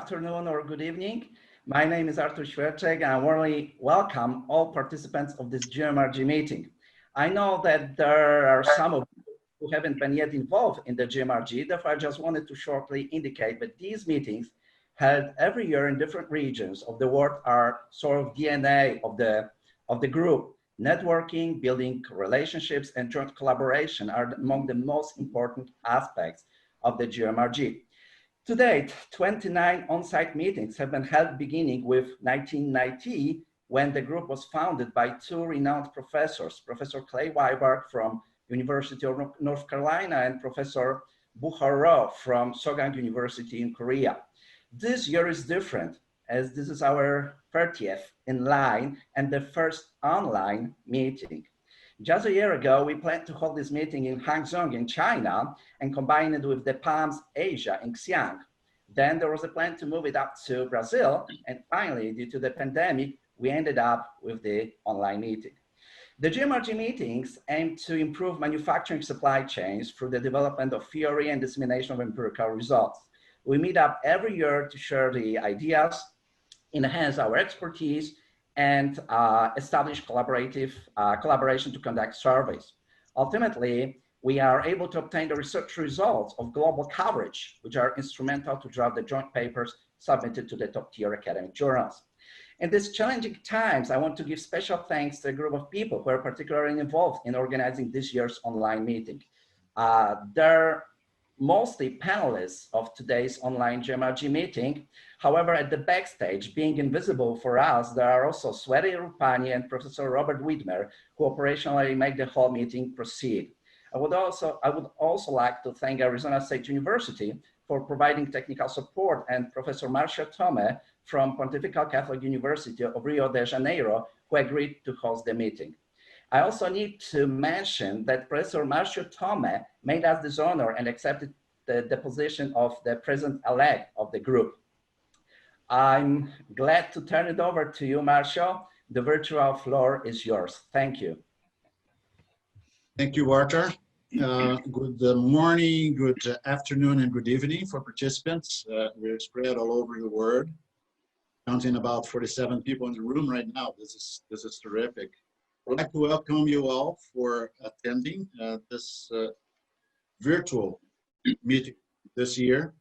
afternoon or good evening. My name is Artur Świerczek, and I warmly welcome all participants of this GMRG meeting. I know that there are some of you who haven't been yet involved in the GMRG, therefore I just wanted to shortly indicate that these meetings held every year in different regions of the world are sort of DNA of the group. Networking, building relationships, and joint collaboration are among the most important aspects of the GMRG. To date, 29 on-site meetings have been held beginning with 1990, when the group was founded by two renowned professors, Professor Clay Weiberg from University of North Carolina and Professor Buchar Rho from Sogang University in Korea. This year is different, as this is our 30th in line and the first online meeting. Just a year ago, we planned to hold this meeting in Hangzhou in China and combine it with the PAMS Asia in Xi'an. Then there was a plan to move it up to Brazil. And finally, due to the pandemic, we ended up with the online meeting. The GMRG meetings aim to improve manufacturing supply chains through the development of theory and dissemination of empirical results. We meet up every year to share the ideas, enhance our expertise, and establish collaboration to conduct surveys. Ultimately, we are able to obtain the research results of global coverage, which are instrumental to draft the joint papers submitted to the top-tier academic journals. In these challenging times, I want to give special thanks to a group of people who are particularly involved in organizing this year's online meeting. They're mostly panelists of today's online GMRG meeting. However, at the backstage, being invisible for us, there are also Sweti Rupani and Professor Robert Widmer, who operationally make the whole meeting proceed. I would also like to thank Arizona State University for providing technical support, and Professor Marcio Tome from Pontifical Catholic University of Rio de Janeiro, who agreed to host the meeting. I also need to mention that Professor Marcio Tome made us this honor and accepted the position of the president-elect of the group. I'm glad to turn it over to you, Marcio. The virtual floor is yours. Thank you. Thank you, Artur. Good morning, good afternoon, and good evening for participants. We're spread all over the world, counting about 47 people in the room right now. This is terrific. I'd like to welcome you all for attending this virtual meeting this year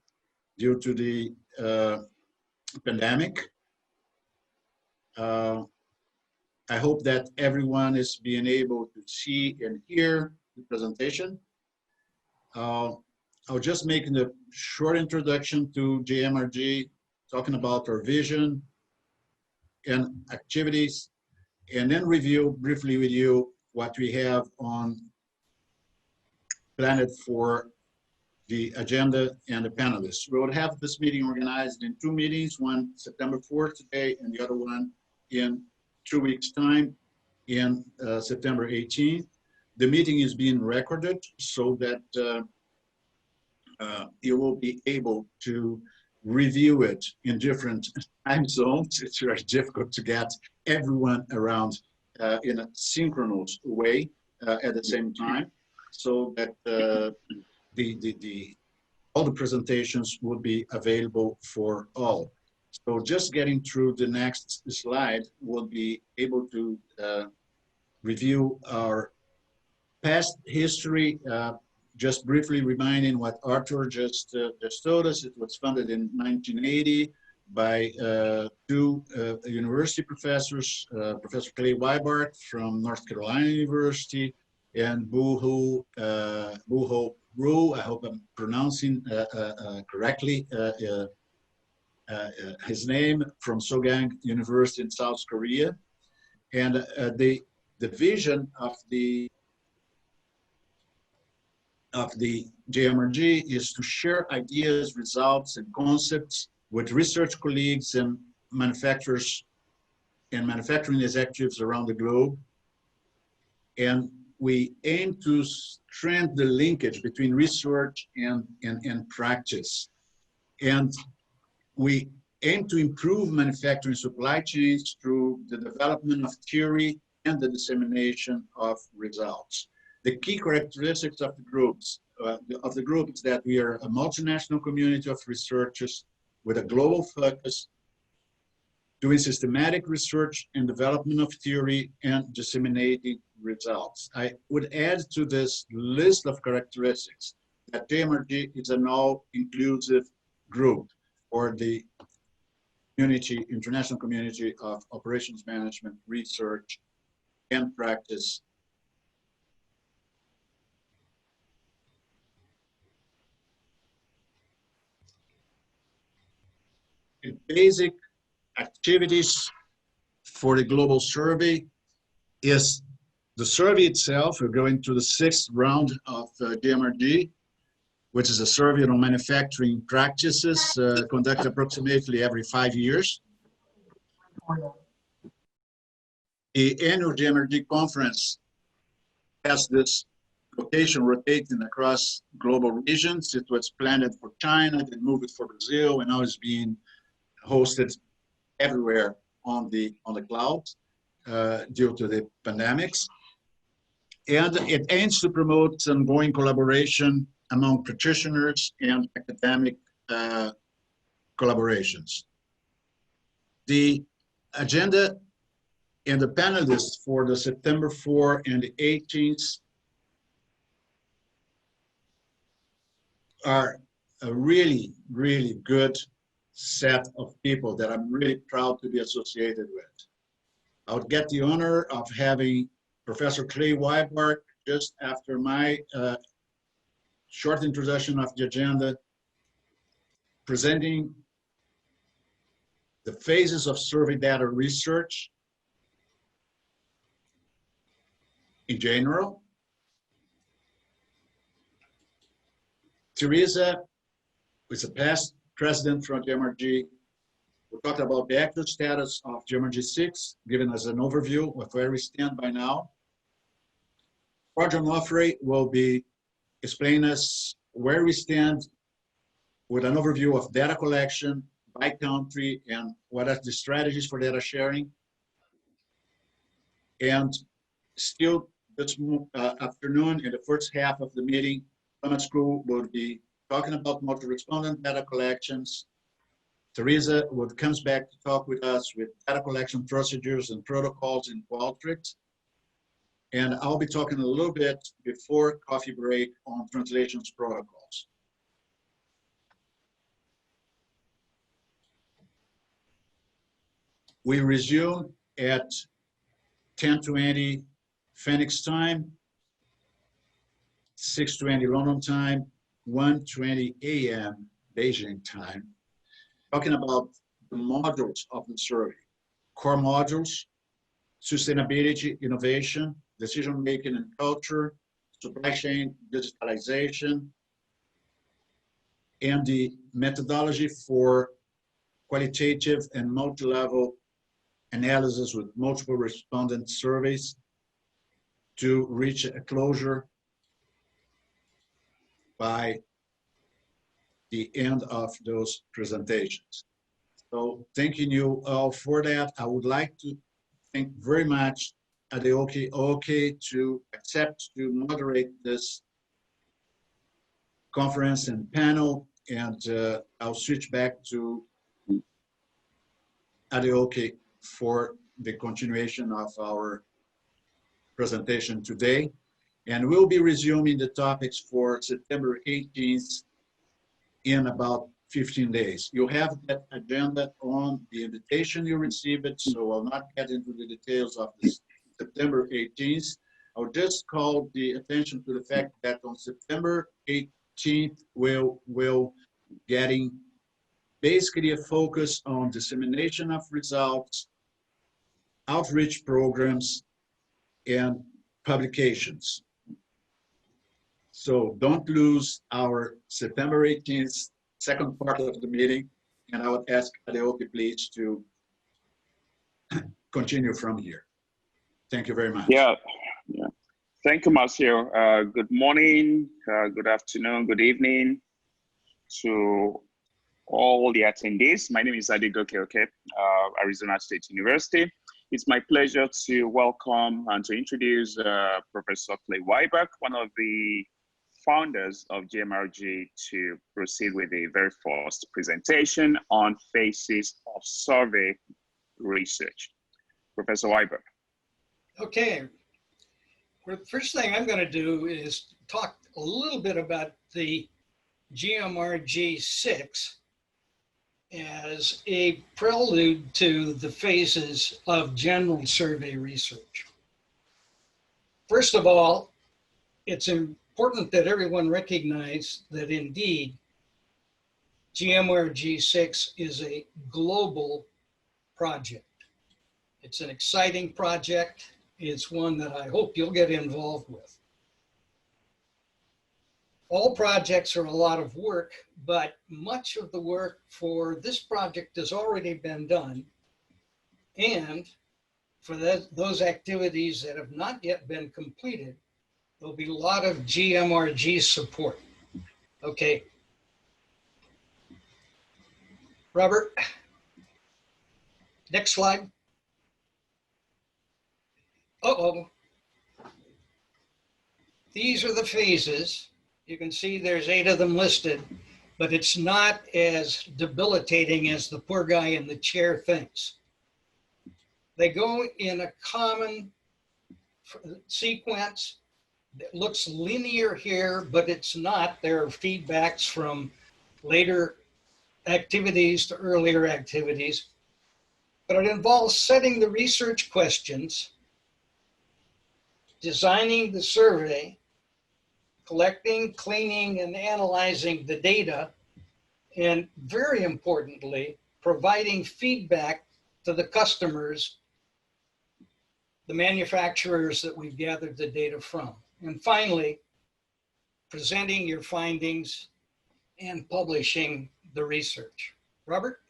due to the pandemic. I hope that everyone is being able to see and hear the presentation. I'll just make a short introduction to GMRG, talking about our vision and activities, and then review briefly with you what we have on planned for the agenda and the panelists. We will have this meeting organized in two meetings, one September 4th today and the other one in 2 weeks' time in September 18th. The meeting is being recorded so that you will be able to review it in different time zones. It's very difficult to get everyone around in a synchronous way at the same time, so that all the presentations would be available for all. So just getting through the next slide, we'll be able to review our past history. Just briefly reminding what Artur just told us. It was funded in 1980 by two university professors, Professor Clay Weiberg from North Carolina University and Buchar Rho, I hope I'm pronouncing correctly his name, from Sogang University in South Korea. And the vision of the GMRG is to share ideas, results, and concepts with research colleagues and manufacturers and manufacturing executives around the globe. And we aim to strengthen the linkage between research and practice. And we aim to improve manufacturing supply chains through the development of theory and the dissemination of results. The key characteristics of the group is that we are a multinational community of researchers with a global focus, doing systematic research and development of theory and disseminating results. I would add to this list of characteristics that GMRG is an all-inclusive group for the community, international community of operations management, research, and practice. In basic activities for the global survey is the survey itself. We're going to the 6th round of GMRG, which is a survey on manufacturing practices conducted approximately every 5 years. The annual GMRG conference has this location rotating across global regions. It was planned for China, then moved it for Brazil, and now it's being hosted everywhere on the cloud due to the pandemics. And it aims to promote ongoing collaboration among practitioners and academic collaborations. The agenda and the panelists for the September 4 and the 18th are a really, really good set of people that I'm really proud to be associated with. I would get the honor of having Professor Clay Weibark just after my short introduction of the agenda, presenting the phases of survey data research in general. Teresa, who is a past president from GMRG, will talk about the actual status of GMRG 6, giving us an overview of where we stand by now. Roger Moffrey will be explaining us where we stand with an overview of data collection by country and what are the strategies for data sharing. And still this afternoon, in the first half of the meeting, Thomas Crew will be talking about multi-respondent data collections. Teresa comes back to talk with us with data collection procedures and protocols in Qualtrics. And I'll be talking a little bit before coffee break on translations protocols. We resume at 10:20 Phoenix time, 6:20 London time, 1:20 a.m. Beijing time, talking about the modules of the survey. Core modules, sustainability, innovation, decision-making and culture, supply chain digitalization, and the methodology for qualitative and multi-level analysis with multiple respondent surveys to reach a closure by the end of those presentations. So thanking you all for that. I would like to thank very much Adeoke to accept to moderate this conference and panel, and I'll switch back to Adeoke for the continuation of our presentation today. And we'll be resuming the topics for September 18th in about 15 days. You have that agenda on the invitation you received it, so I'll not get into the details of this September 18th. I'll just call the attention to the fact that on September 18th, we'll getting basically a focus on dissemination of results, outreach programs, and publications. So don't lose our September 18th second part of the meeting, and I would ask Adeoke please to continue from here. Thank you very much. Yeah. Thank you, Marcio. Good morning, good afternoon, good evening to all the attendees. My name is Adegoke Oke, Arizona State University. It's my pleasure to welcome and to introduce Professor Clay Weibark, one of the founders of GMRG to proceed with the very first presentation on phases of survey research. Professor Weiber. Okay. Well, the first thing I'm going to do is talk a little bit about the GMRG 6 as a prelude to the phases of general survey research. First of all, it's important that everyone recognize that indeed GMRG 6 is a global project. It's an exciting project. It's one that I hope you'll get involved with. All projects are a lot of work, but much of the work for this project has already been done. And for those activities that have not yet been completed, there'll be a lot of GMRG support. Okay. Robert, next slide. Uh-oh. These are the phases. You can see there's 8 of them listed, but it's not as debilitating as the poor guy in the chair thinks. They go in a common sequence that looks linear here, but it's not. There are feedbacks from later activities to earlier activities, but it involves setting the research questions, designing the survey, collecting, cleaning, and analyzing the data, and very importantly, providing feedback to the customers, the manufacturers that we've gathered the data from. And finally, presenting your findings and publishing the research. Robert?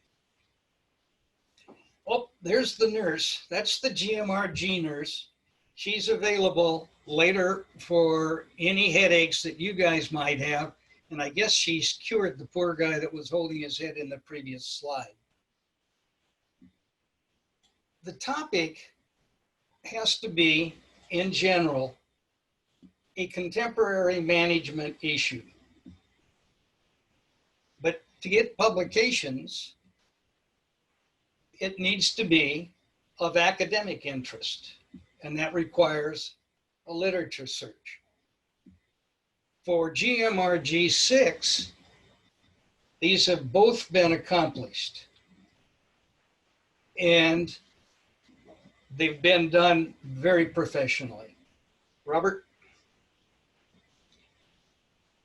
Oh, there's the nurse. That's the GMRG nurse. She's available later for any headaches that you guys might have. And I guess she's cured the poor guy that was holding his head in the previous slide. The topic has to be, in general, a contemporary management issue. But to get publications, it needs to be of academic interest, and that requires a literature search. For GMRG 6, these have both been accomplished, and they've been done very professionally. Robert?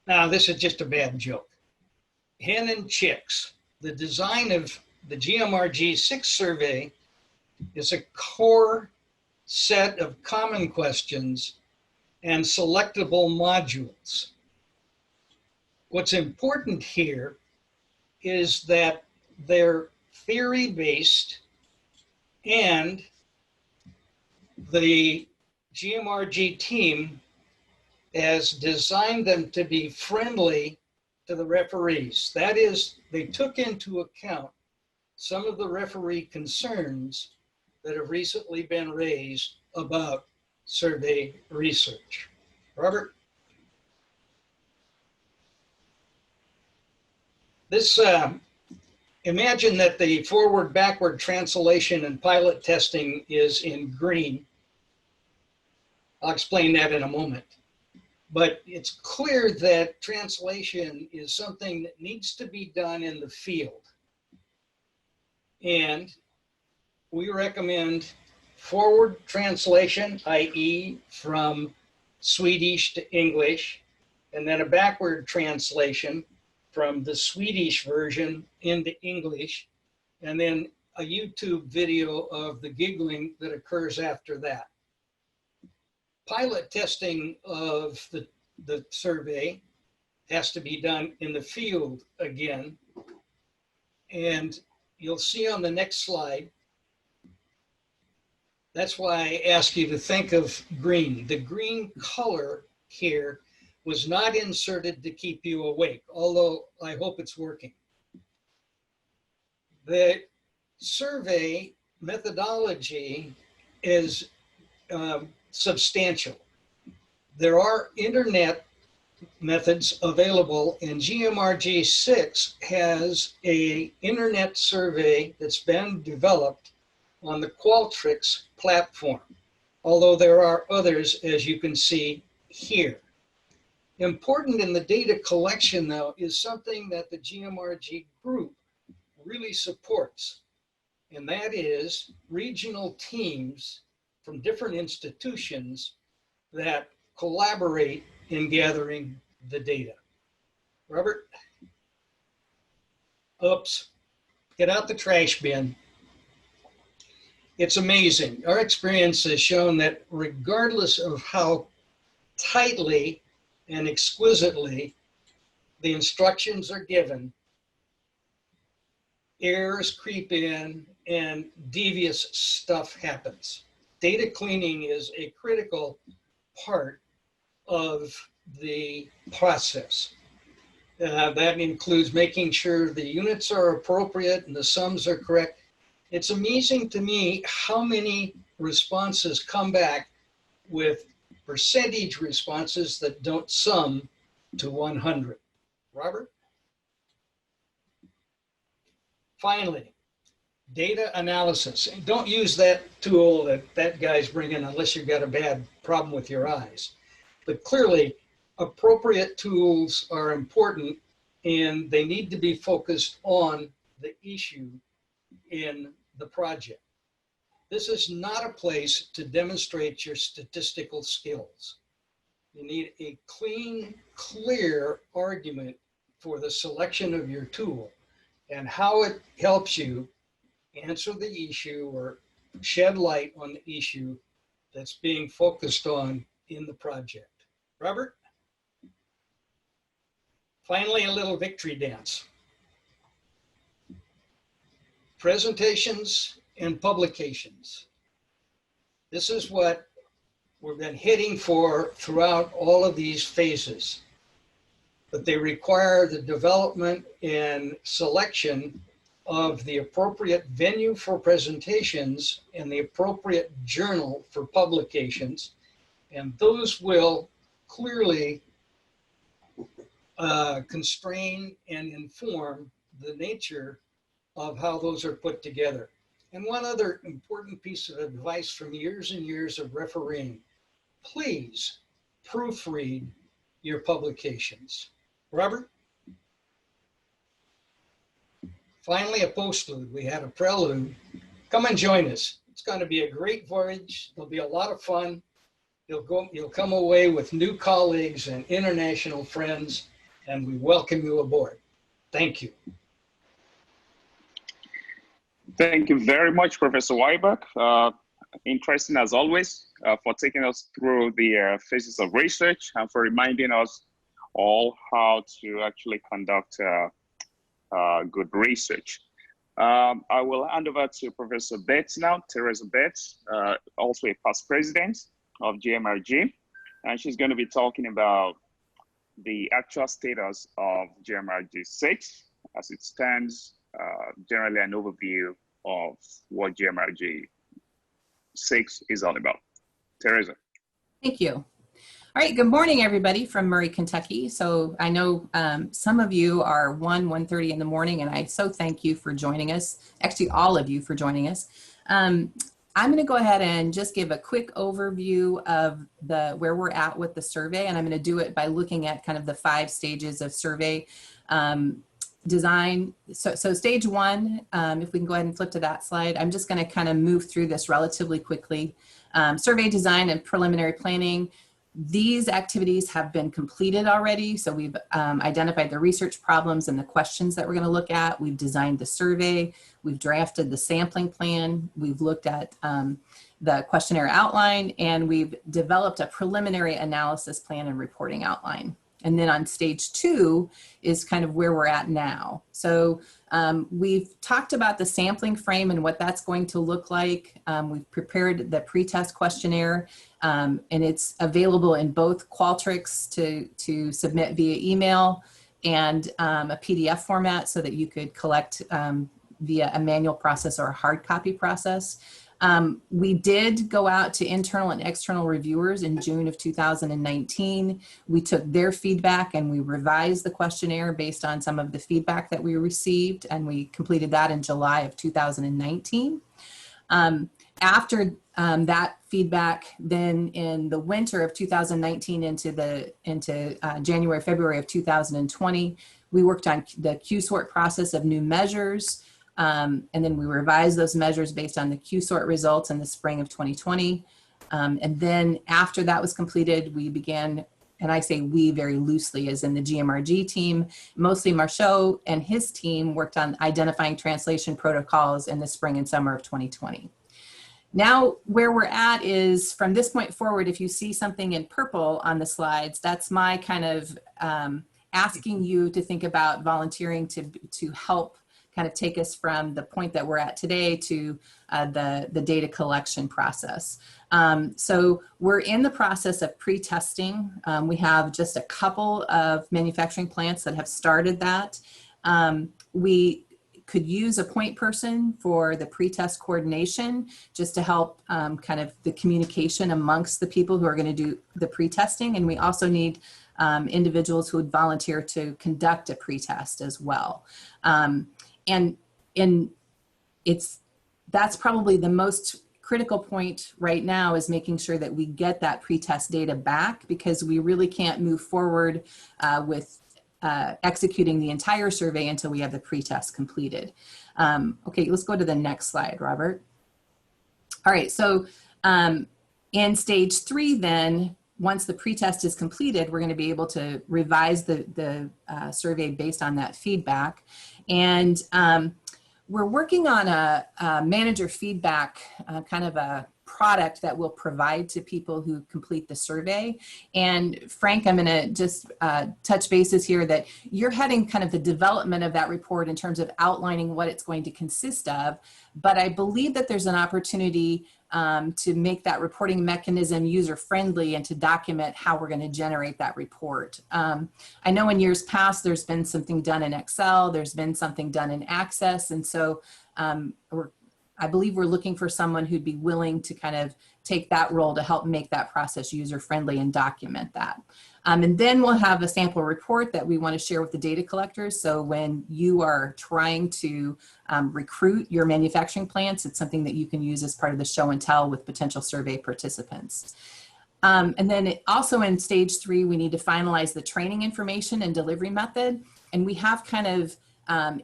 Now, this is just a bad joke. Hen and chicks. The design of the GMRG 6 survey is a core set of common questions and selectable modules. What's important here is that they're theory-based, and the GMRG team has designed them to be friendly to the referees. That is, they took into account some of the referee concerns that have recently been raised about survey research. Robert? This, imagine that the forward-backward translation and pilot testing is in green. I'll explain that in a moment. But it's clear that translation is something that needs to be done in the field. And we recommend forward translation, i.e. from Swedish to English, and then a backward translation from the Swedish version into English, and then a YouTube video of the giggling that occurs after that. Pilot testing of the survey has to be done in the field again. And you'll see on the next slide, that's why I ask you to think of green. The green color here was not inserted to keep you awake, although I hope it's working. The survey methodology is substantial. There are internet methods available, and GMRG 6 has a internet survey that's been developed on the Qualtrics platform, although there are others, as you can see here. Important in the data collection, though, is something that the GMRG group really supports, and that is regional teams from different institutions that collaborate in gathering the data. Robert? Oops, get out the trash bin. It's amazing. Our experience has shown that regardless of how tightly and exquisitely the instructions are given, errors creep in and devious stuff happens. Data cleaning is a critical part of the process. That includes making sure the units are appropriate and the sums are correct. It's amazing to me how many responses come back with percentage responses that don't sum to 100. Robert? Finally, data analysis. And don't use that tool that guy's bringing unless you've got a bad problem with your eyes. But clearly, appropriate tools are important and they need to be focused on the issue in the project. This is not a place to demonstrate your statistical skills. You need a clean, clear argument for the selection of your tool and how it helps you answer the issue or shed light on the issue that's being focused on in the project. Robert? Finally, a little victory dance. Presentations and publications. This is what we've been hitting for throughout all of these phases. But they require the development and selection of the appropriate venue for presentations and the appropriate journal for publications. And those will clearly constrain and inform the nature of how those are put together. And one other important piece of advice from years and years of refereeing, please proofread your publications. Robert? Finally, a postlude. We had a prelude. Come and join us. It's going to be a great voyage. There'll be a lot of fun. You'll come away with new colleagues and international friends, and we welcome you aboard. Thank you. Thank you very much, Professor Weiberg. Interesting as always, for taking us through the phases of research and for reminding us all how to actually conduct good research. I will hand over to Professor Betts now, Teresa Betts, also a past president of GMRG, and she's going to be talking about the actual status of GMRG 6 as it stands, generally an overview of what GMRG 6 is all about. Teresa. Thank you. All right, good morning, everybody from Murray, Kentucky. So I know some of you are 1:30 in the morning, and I so thank you for joining us. Actually, all of you for joining us. I'm going to go ahead and just give a quick overview of where we're at with the survey, and I'm going to do it by looking at kind of the 5 stages of survey design. So stage 1, if we can go ahead and flip to that slide, I'm just going to kind of move through this relatively quickly. Survey design and preliminary planning. These activities have been completed already. So we've identified the research problems and the questions that we're going to look at. We've designed the survey. We've drafted the sampling plan. We've looked at the questionnaire outline, and we've developed a preliminary analysis plan and reporting outline. And then on stage 2 is kind of where we're at now. So we've talked about the sampling frame and what that's going to look like. We've prepared the pretest questionnaire, and it's available in both Qualtrics to submit via email and a PDF format so that you could collect via a manual process or a hard copy process. We did go out to internal and external reviewers in June of 2019. We took their feedback and we revised the questionnaire based on some of the feedback that we received, and we completed that in July of 2019. After that feedback, then in the winter of 2019 into January, February of 2020, we worked on the Q-sort process of new measures. And then we revised those measures based on the Q-sort results in the spring of 2020. And then after that was completed, we began, and I say we very loosely as in the GMRG team, mostly Marceau and his team worked on identifying translation protocols in the spring and summer of 2020. Now, where we're at is from this point forward, if you see something in purple on the slides, that's my kind of asking you to think about volunteering to help kind of take us from the point that we're at today to the data collection process. So we're in the process of pre-testing. We have just a couple of manufacturing plants that have started that. We could use a point person for the pre-test coordination just to help kind of the communication amongst the people who are going to do the pre-testing. And we also need individuals who would volunteer to conduct a pre-test as well. And that's probably the most critical point right now is making sure that we get that pre-test data back, because we really can't move forward with executing the entire survey until we have the pre-test completed. Okay, let's go to the next slide, Robert. All right, so in stage 3 then, once the pre-test is completed, we're going to be able to revise the survey based on that feedback. And we're working on a manager feedback, kind of a product that we'll provide to people who complete the survey. And Frank, I'm going to just touch bases here that you're heading kind of the development of that report in terms of outlining what it's going to consist of. But I believe that there's an opportunity to make that reporting mechanism user-friendly and to document how we're going to generate that report. I know in years past, there's been something done in Excel, there's been something done in Access, and so I believe we're looking for someone who'd be willing to kind of take that role to help make that process user-friendly and document that. And then we'll have a sample report that we want to share with the data collectors. So when you are trying to recruit your manufacturing plants, it's something that you can use as part of the show and tell with potential survey participants. And then also in stage 3, we need to finalize the training information and delivery method. And we have kind of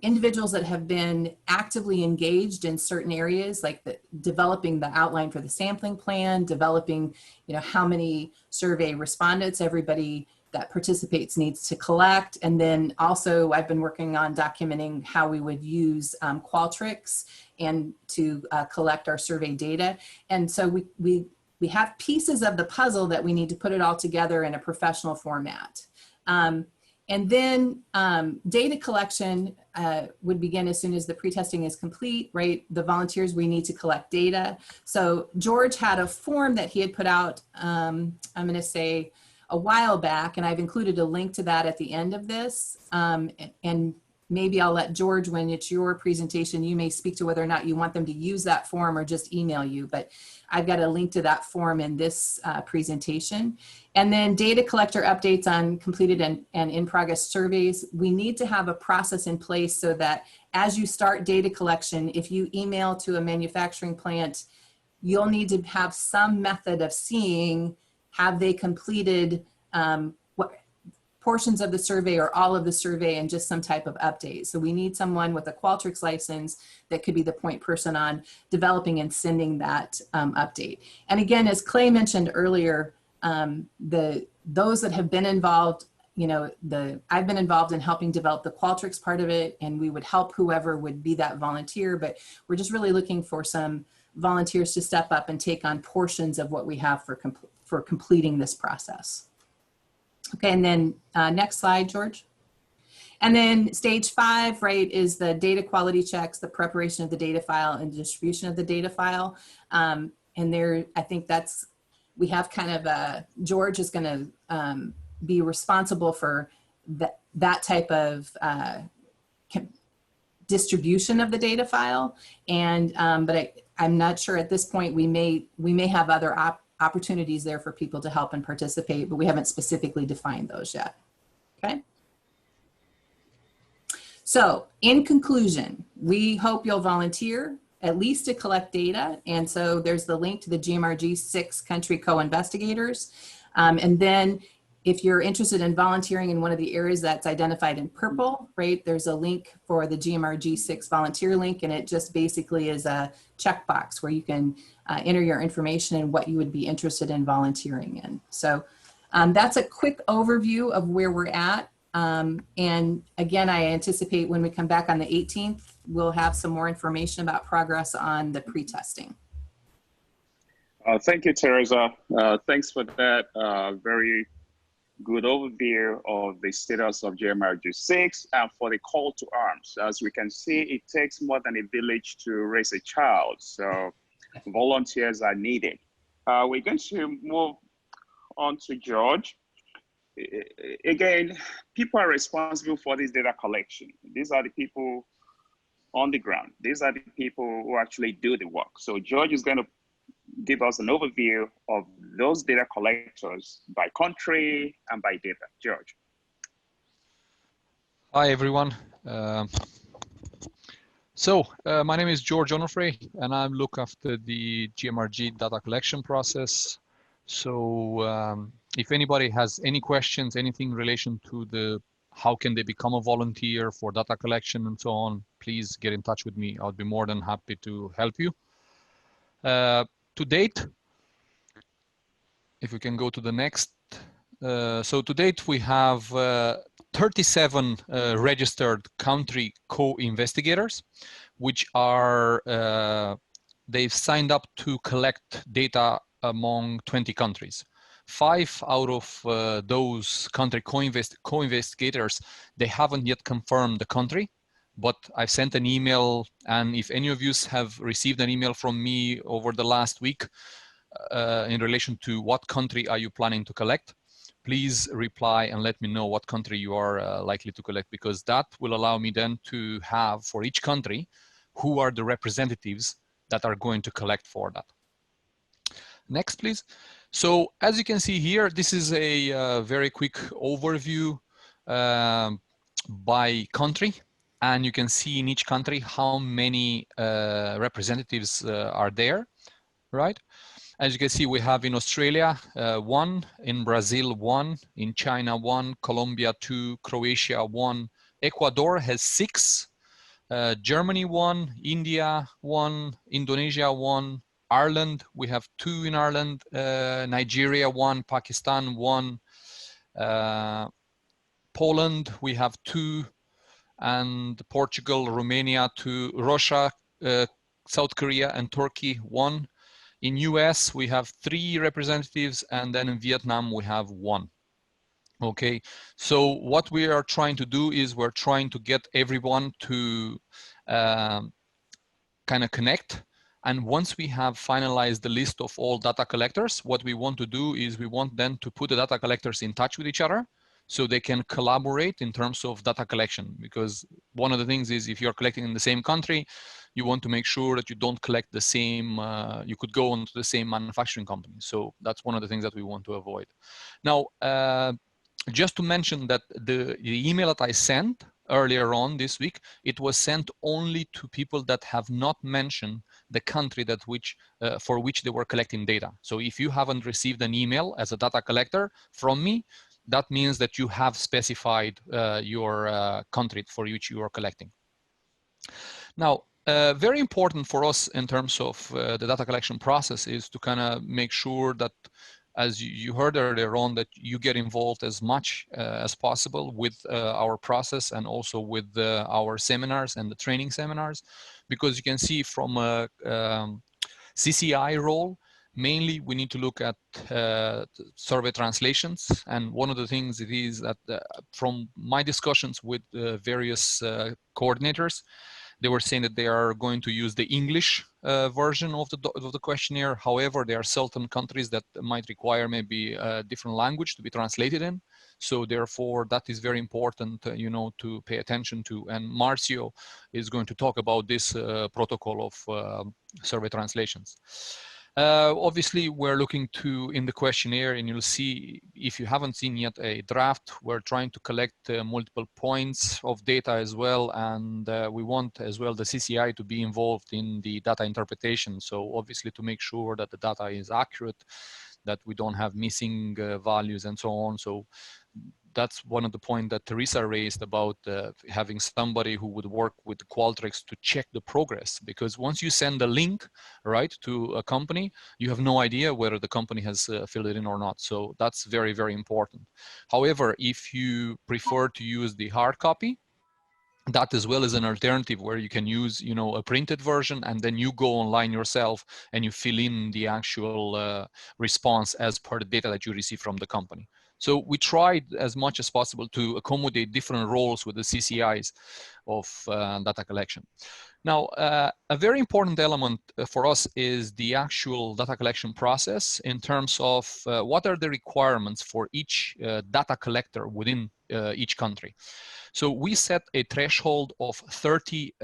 individuals that have been actively engaged in certain areas, like developing the outline for the sampling plan, developing, how many survey respondents everybody that participates needs to collect. And then also I've been working on documenting how we would use Qualtrics and to collect our survey data. And so we have pieces of the puzzle that we need to put it all together in a professional format. And then data collection would begin as soon as the pre-testing is complete, right? The volunteers, we need to collect data. So George had a form that he had put out, I'm gonna say a while back, and I've included a link to that at the end of this. And maybe I'll let George, when it's your presentation, you may speak to whether or not you want them to use that form or just email you, but I've got a link to that form in this presentation. And then data collector updates on completed and in-progress surveys. We need to have a process in place so that as you start data collection, if you email to a manufacturing plant, you'll need to have some method of seeing, have they completed what portions of the survey or all of the survey and just some type of update. So we need someone with a Qualtrics license that could be the point person on developing and sending that update. And again, as Clay mentioned earlier, those that have been involved, I've been involved in helping develop the Qualtrics part of it, and we would help whoever would be that volunteer, but we're just really looking for some volunteers to step up and take on portions of what we have for completing this process. Okay, and then next slide, George. And then stage 5, right, is the data quality checks, the preparation of the data file and distribution of the data file. And there, I think we have kind of George is going to be responsible for that type of distribution of the data file. And but I'm not sure at this point, we may have other opportunities there for people to help and participate, but we haven't specifically defined those yet. Okay. So in conclusion, we hope you'll volunteer at least to collect data. And so there's the link to the GMRG 6 country co-investigators. And then if you're interested in volunteering in one of the areas that's identified in purple, right, there's a link for the GMRG 6 volunteer link, and it just basically is a checkbox where you can enter your information and what you would be interested in volunteering in. So that's a quick overview of where we're at. And again, I anticipate when we come back on the 18th, we'll have some more information about progress on the pre-testing. Thank you, Teresa. Thanks for that very good overview of the status of GMRG 6 and for the call to arms. As we can see, it takes more than a village to raise a child, so volunteers are needed. We're going to move on to George. Again, people are responsible for this data collection. These are the people on the ground. These are the people who actually do the work. So George is going to give us an overview of those data collectors by country and by data. George. Hi, everyone. My name is George Onofre, and I look after the GMRG data collection process. So if anybody has any questions, anything in relation to how can they become a volunteer for data collection and so on, please get in touch with me. I'll be more than happy to help you. To date, if we can go to the next. So to date, we have 37 registered country co-investigators, which are, they've signed up to collect data among 20 countries. 5 out of those country co-investigators, they haven't yet confirmed the country, but I've sent an email, and if any of you have received an email from me over the last week in relation to what country are you planning to collect, please reply and let me know what country you are likely to collect, because that will allow me then to have for each country who are the representatives that are going to collect for that. Next, please. So as you can see here, this is a very quick overview by country. And you can see in each country how many representatives are there, right? As you can see, we have in Australia 1, in Brazil 1, in China 1, Colombia 2, Croatia 1, Ecuador has 6, Germany 1, India 1, Indonesia 1, Ireland, we have 2 in Ireland, Nigeria 1, Pakistan 1, Poland we have 2, and Portugal, Romania 2, Russia, South Korea and Turkey 1. In US we have 3 representatives, and then in Vietnam we have 1. Okay, so what we are trying to do is we're trying to get everyone to kind of connect. And once we have finalized the list of all data collectors, what we want to do is we want them to put the data collectors in touch with each other so they can collaborate in terms of data collection. Because one of the things is if you're collecting in the same country, you want to make sure that you don't collect the same, you could go onto the same manufacturing company. So that's one of the things that we want to avoid. Now, just to mention that the email that I sent earlier on this week, it was sent only to people that have not mentioned the country that for which they were collecting data. So if you haven't received an email as a data collector from me, that means that you have specified your country for which you are collecting. Now, very important for us in terms of the data collection process is to kind of make sure that, as you heard earlier on, that you get involved as much as possible with our process and also with our seminars and the training seminars, because you can see from a CCI role, mainly we need to look at survey translations. And one of the things it is that from my discussions with various coordinators, they were saying that they are going to use the English version of the questionnaire. However, there are certain countries that might require maybe a different language to be translated in. So therefore, that is very important, you know, to pay attention to. And Marcio is going to talk about this protocol of survey translations. Obviously, we're looking to in the questionnaire, and you'll see, if you haven't seen yet a draft, we're trying to collect multiple points of data as well. And we want as well the CCI to be involved in the data interpretation. So obviously to make sure that the data is accurate, that we don't have missing values and so on. So that's one of the points that Teresa raised about having somebody who would work with Qualtrics to check the progress. Because once you send a link, right, to a company, you have no idea whether the company has filled it in or not. So that's very, very important. However, if you prefer to use the hard copy, that as well is an alternative where you can use, you know, a printed version, and then you go online yourself and you fill in the actual response as per the data that you receive from the company. So we tried as much as possible to accommodate different roles with the CCIs of data collection. Now, a very important element for us is the actual data collection process in terms of what are the requirements for each data collector within each country. So we set a threshold of 30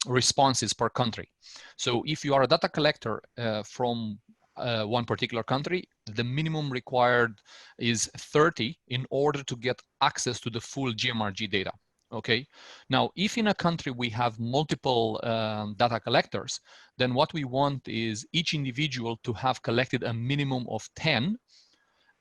responses per country. So if you are a data collector from one particular country, the minimum required is 30 in order to get access to the full GMRG data. Okay. Now, if in a country we have multiple data collectors, then what we want is each individual to have collected a minimum of 10,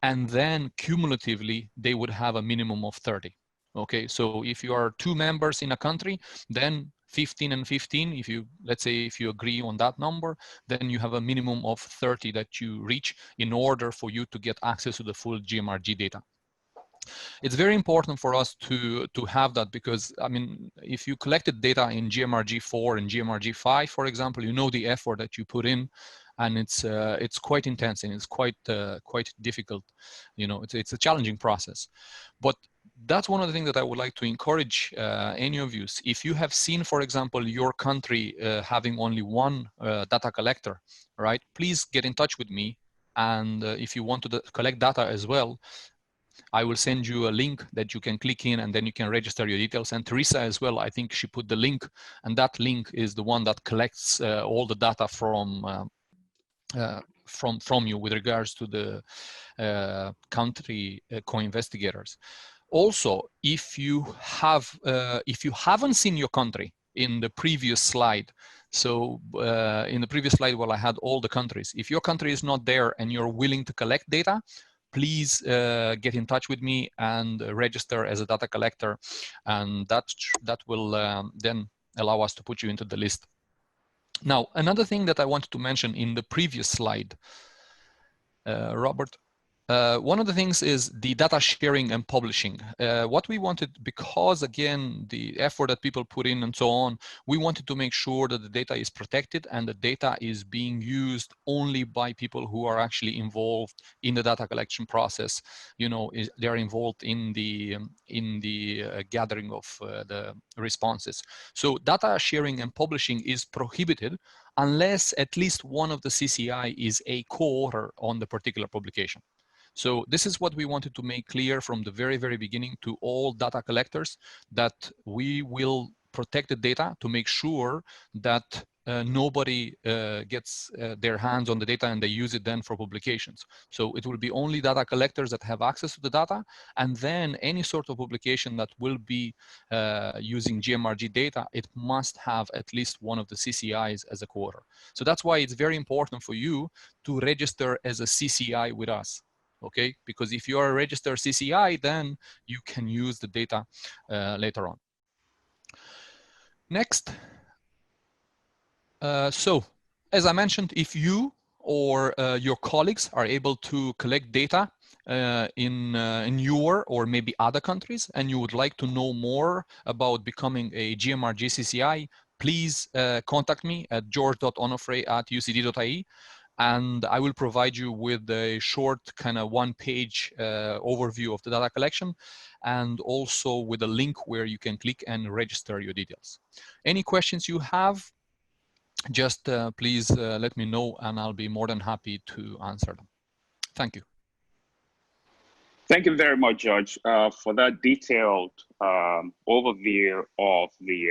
and then cumulatively they would have a minimum of 30. Okay, so if you are 2 members in a country, then 15 and 15, if you, let's say, if you agree on that number, then you have a minimum of 30 that you reach in order for you to get access to the full GMRG data. It's very important for us to have that, because, I mean, if you collected data in GMRG4 and GMRG5, for example, you know the effort that you put in, and it's quite intense and it's quite difficult. You know, it's a challenging process. But that's one of the things that I would like to encourage any of you. If you have seen, for example, your country having only one data collector, right? Please get in touch with me. And if you want to collect data as well, I will send you a link that you can click in, and then you can register your details. And Teresa as well, I think she put the link, and that link is the one that collects all the data from you with regards to the country co-investigators. Also, if you haven't seen your country in the previous slide, so in the previous slide, well, I had all the countries. If your country is not there and you're willing to collect data, please get in touch with me and register as a data collector, and that will then allow us to put you into the list. Now, another thing that I wanted to mention in the previous slide, Robert, one of the things is the data sharing and publishing. What we wanted, because again, the effort that people put in and so on, we wanted to make sure that the data is protected and the data is being used only by people who are actually involved in the data collection process. You know, they're involved in the gathering of the responses. So data sharing and publishing is prohibited unless at least one of the CCI is a co-author on the particular publication. So this is what we wanted to make clear from the very, very beginning to all data collectors, that we will protect the data to make sure that nobody gets their hands on the data and they use it then for publications. So it will be only data collectors that have access to the data, and then any sort of publication that will be using GMRG data, it must have at least one of the CCIs as a co-author. So that's why it's very important for you to register as a CCI with us. Okay, because if you are a registered CCI, then you can use the data later on. Next. So, as I mentioned, if you or your colleagues are able to collect data in your or maybe other countries, and you would like to know more about becoming a GMRG CCI, please contact me at george.onofre@ucd.ie. And I will provide you with a short kind of one-page overview of the data collection, and also with a link where you can click and register your details. Any questions you have, just please let me know, and I'll be more than happy to answer them. Thank you. Thank you very much, George, for that detailed overview of the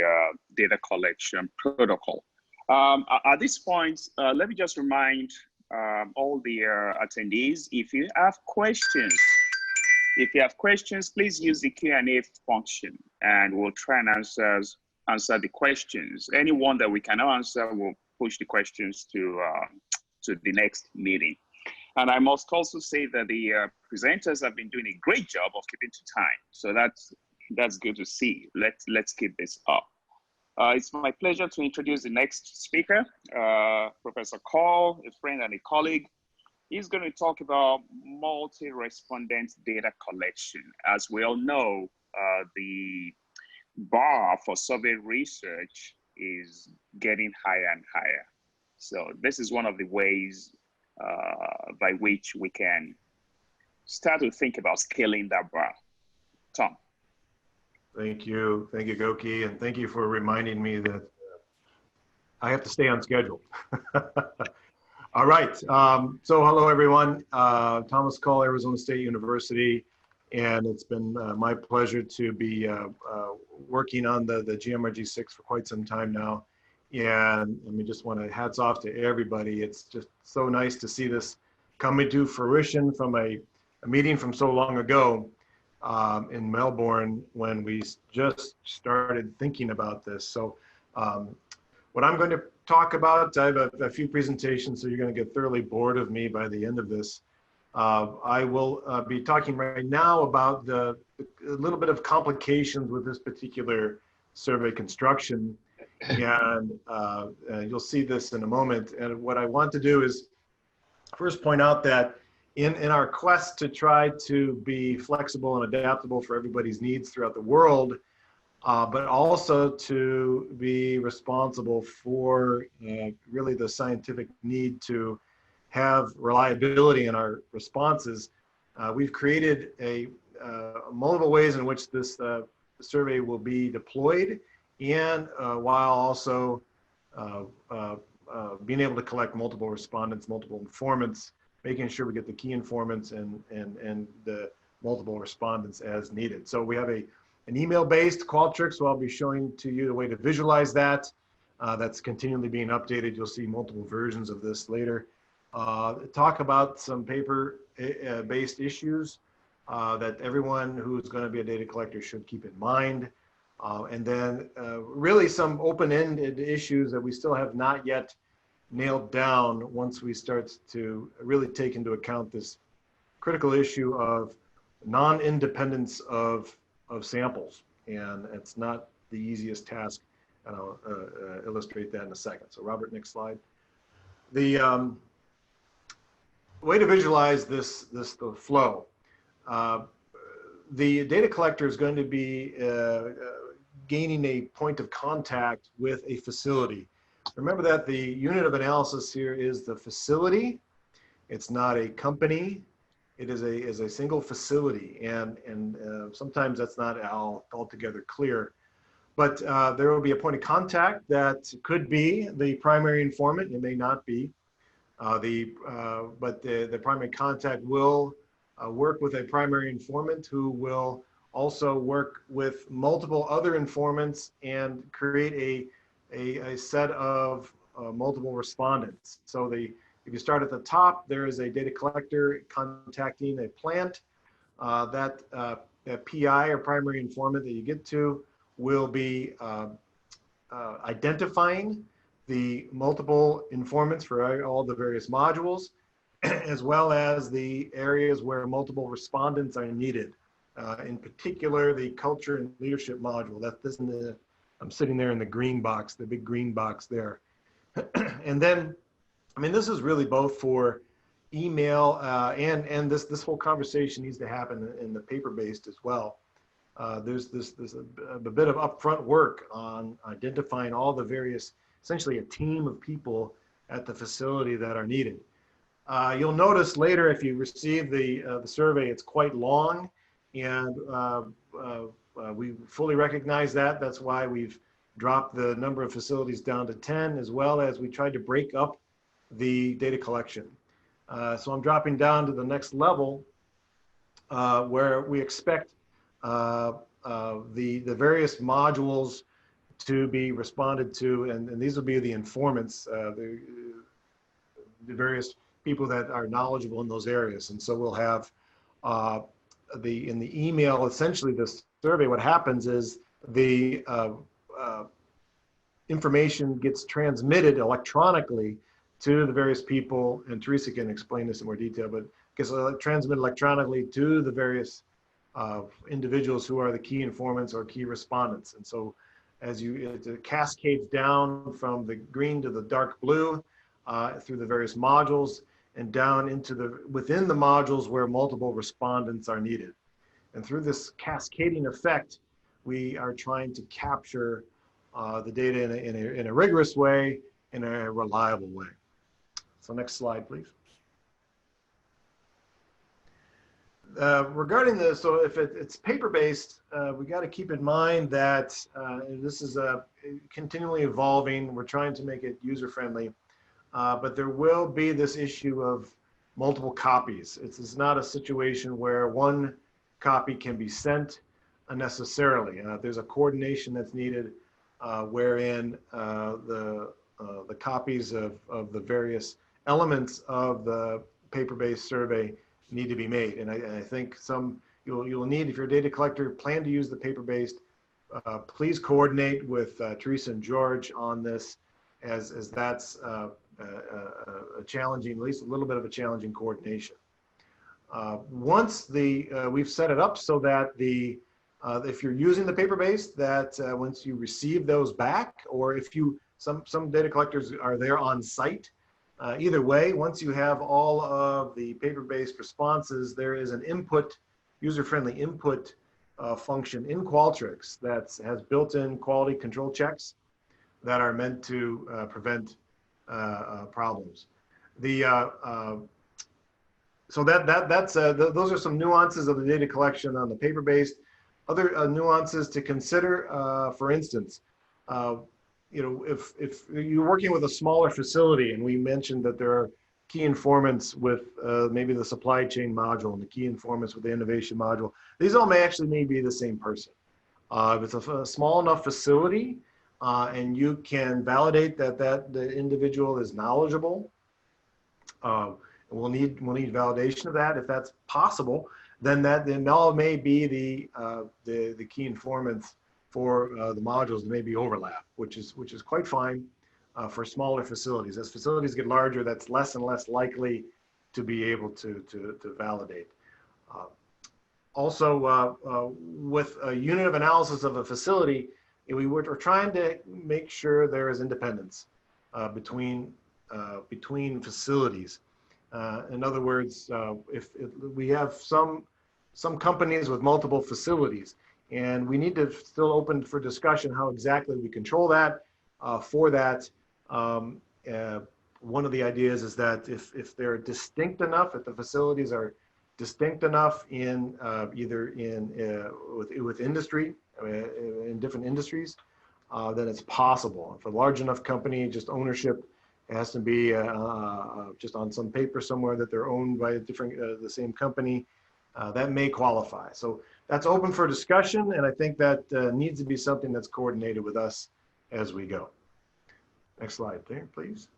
data collection protocol. At this point, let me just remind all the attendees, if you have questions, please use the Q&A function, and we'll try and answer the questions. Anyone that we cannot answer, we'll push the questions to the next meeting. And I must also say that the presenters have been doing a great job of keeping to time. So that's good to see. Let's keep this up. It's my pleasure to introduce the next speaker, Professor Call, a friend and a colleague. He's going to talk about multi-respondent data collection. As we all know, the bar for survey research is getting higher and higher. So this is one of the ways by which we can start to think about scaling that bar. Tom. Thank you, Goki, and thank you for reminding me that I have to stay on schedule. All right, so hello everyone. Thomas Call, Arizona State University, and it's been my pleasure to be working on the GMRG 6 for quite some time now. And I mean, just want to hats off to everybody. It's just so nice to see this coming to fruition from a meeting from so long ago in Melbourne when we just started thinking about this. So what I'm going to talk about, I have a few presentations, so you're going to get thoroughly bored of me by the end of this. I will be talking right now about a little bit of complications with this particular survey construction. And you'll see this in a moment. And what I want to do is first point out that in our quest to try to be flexible and adaptable for everybody's needs throughout the world, but also to be responsible for really the scientific need to have reliability in our responses, we've created multiple ways in which this survey will be deployed, and while also being able to collect multiple respondents, multiple informants, making sure we get the key informants and the multiple respondents as needed. So we have an email-based Qualtrics, so I'll be showing to you the way to visualize that. That's continually being updated. You'll see multiple versions of this later. Talk about some paper-based issues that everyone who's going to be a data collector should keep in mind. And then really some open-ended issues that we still have not yet nailed down once we start to really take into account this critical issue of non-independence of samples. And it's not the easiest task, and I'll illustrate that in a second. So Robert, next slide. The way to visualize the flow. The data collector is going to be gaining a point of contact with a facility. Remember that the unit of analysis here is the facility. It's not a company. It is a single facility, and sometimes that's not altogether clear. But there will be a point of contact that could be the primary informant. It may not be. But the primary contact will work with a primary informant who will also work with multiple other informants and create a set of multiple respondents. So if you start at the top, there is a data collector contacting a plant. That PI, or primary informant, that you get to will be identifying the multiple informants for all the various modules, as well as the areas where multiple respondents are needed. In particular, the culture and leadership module. I'm sitting there in the green box, the big green box there. And then, I mean, this is really both for email and this whole conversation needs to happen in the paper-based as well. There's a bit of upfront work on identifying all the various, essentially a team of people at the facility that are needed. You'll notice later, if you receive the survey, it's quite long, and we fully recognize that. That's why we've dropped the number of facilities down to 10, as well as we tried to break up the data collection. So I'm dropping down to the next level, where we expect the various modules to be responded to, and these will be the informants, the various people that are knowledgeable in those areas. And so we'll have in the email, essentially the survey, what happens is the information gets transmitted electronically to the various people, and Teresa can explain this in more detail, but gets transmitted electronically to the various individuals who are the key informants or key respondents. And so as it cascades down from the green to the dark blue through the various modules and down into within the modules where multiple respondents are needed. And through this cascading effect, we are trying to capture the data in a rigorous way, in a reliable way. So next slide, please. Regarding this, so if it's paper-based, we got to keep in mind that this is continually evolving. We're trying to make it user-friendly, but there will be this issue of multiple copies. It's not a situation where one copy can be sent unnecessarily. There's a coordination that's needed wherein the copies of the various elements of the paper-based survey need to be made. And I think you'll need, if you're a data collector, plan to use the paper-based, please coordinate with Teresa and George on this, as that's a challenging, at least a little bit of a challenging coordination. Once we've set it up so that if you're using the paper-based, that once you receive those back, or if some data collectors are there on site, either way, once you have all of the paper-based responses, there is an input, user-friendly input function in Qualtrics that has built-in quality control checks that are meant to prevent problems. So those are some nuances of the data collection on the paper-based. Other nuances to consider, for instance, if you're working with a smaller facility, and we mentioned that there are key informants with maybe the supply chain module and the key informants with the innovation module, these all may be the same person. If it's a small enough facility and you can validate that the individual is knowledgeable, we'll need validation of that. If that's possible, then all may be the key informants for the modules. There may be overlap, which is quite fine for smaller facilities. As facilities get larger, that's less and less likely to be able to validate. Also, with a unit of analysis of a facility, we're trying to make sure there is independence between facilities. In other words, if we have some companies with multiple facilities, and we need to still open for discussion how exactly we control that. For that, one of the ideas is that if they're distinct enough, if the facilities are distinct enough in either with industry, in different industries, then it's possible. If a large enough company, just ownership has to be just on some paper somewhere that they're owned by the same company, that may qualify. So that's open for discussion, and I think that needs to be something that's coordinated with us as we go. Next slide there, please.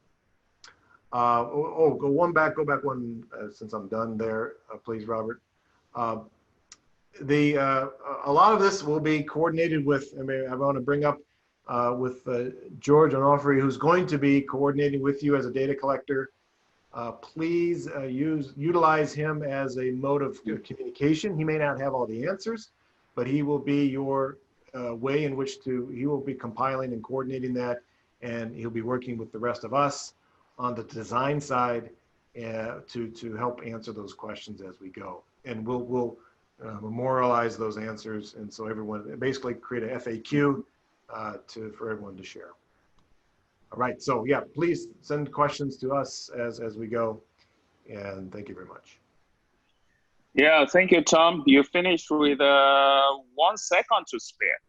Go back one, since I'm done there, please, Robert. A lot of this will be coordinated with, I want to bring up with George Onofre, who's going to be coordinating with you as a data collector. Please utilize him as a mode of communication. He may not have all the answers, but he will be your way in which he will be compiling and coordinating that, and he'll be working with the rest of us on the design side to help answer those questions as we go. And we'll memorialize those answers, and so everyone, basically create a FAQ for everyone to share. All right, so yeah, please send questions to us as we go, and thank you very much. Yeah, thank you, Tom. You finished with 1 second to spare.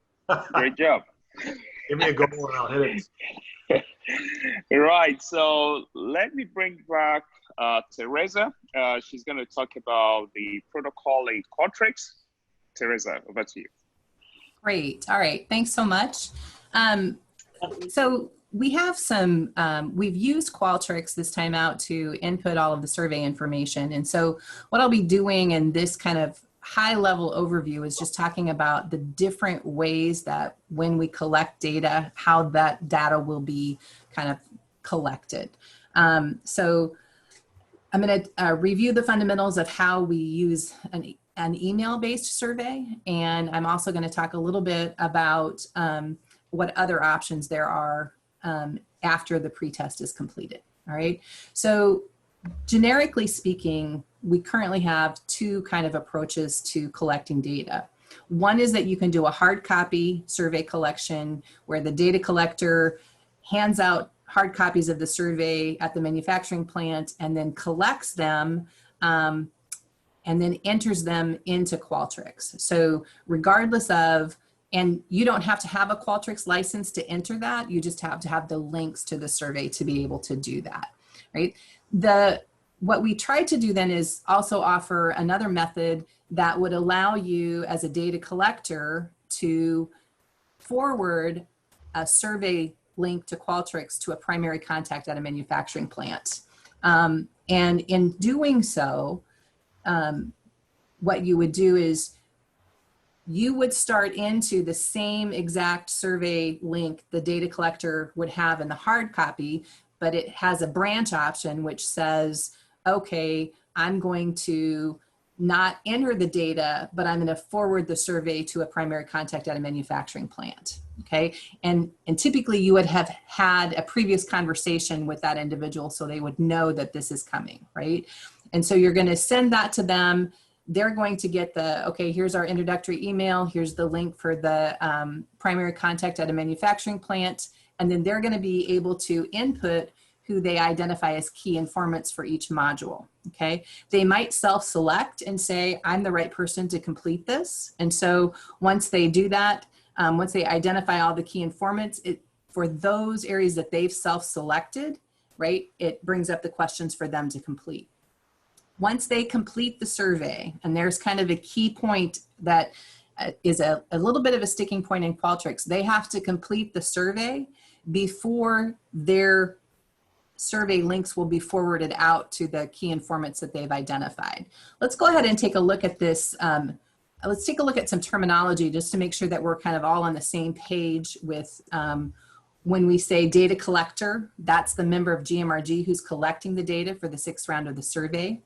Great job. Give me a goal and I'll hit it. Right, so let me bring back Teresa. She's going to talk about the protocol in Qualtrics. Teresa, over to you. Great. All right. Thanks so much. So we have some, we've used Qualtrics this time out to input all of the survey information. And so what I'll be doing in this kind of high level overview is just talking about the different ways that when we collect data, how that data will be kind of collected. So I'm going to review the fundamentals of how we use an email-based survey. And I'm also going to talk a little bit about what other options there are after the pretest is completed. All right. So generically speaking, we currently have two kind of approaches to collecting data. One is that you can do a hard copy survey collection where the data collector hands out hard copies of the survey at the manufacturing plant and then collects them and then enters them into Qualtrics. So regardless of, and you don't have to have a Qualtrics license to enter that, you just have to have the links to the survey to be able to do that, right? What we tried to do then is also offer another method that would allow you as a data collector to forward a survey link to Qualtrics to a primary contact at a manufacturing plant. And in doing so, what you would do is you would start into the same exact survey link the data collector would have in the hard copy, but it has a branch option which says, okay, I'm going to not enter the data, but I'm going to forward the survey to a primary contact at a manufacturing plant. Okay. And typically you would have had a previous conversation with that individual so they would know that this is coming, right? And so you're going to send that to them. They're going to get the, okay, here's our introductory email. Here's the link for the primary contact at a manufacturing plant. And then they're going to be able to input who they identify as key informants for each module, okay? They might self-select and say, I'm the right person to complete this. And so once they do that, once they identify all the key informants, for those areas that they've self-selected, right, it brings up the questions for them to complete. Once they complete the survey, and there's kind of a key point that is a little bit of a sticking point in Qualtrics, they have to complete the survey before their survey links will be forwarded out to the key informants that they've identified. Let's go ahead and take a look at this. Let's take a look at some terminology just to make sure that we're kind of all on the same page with when we say data collector, that's the member of GMRG who's collecting the data for the 6th round of the survey.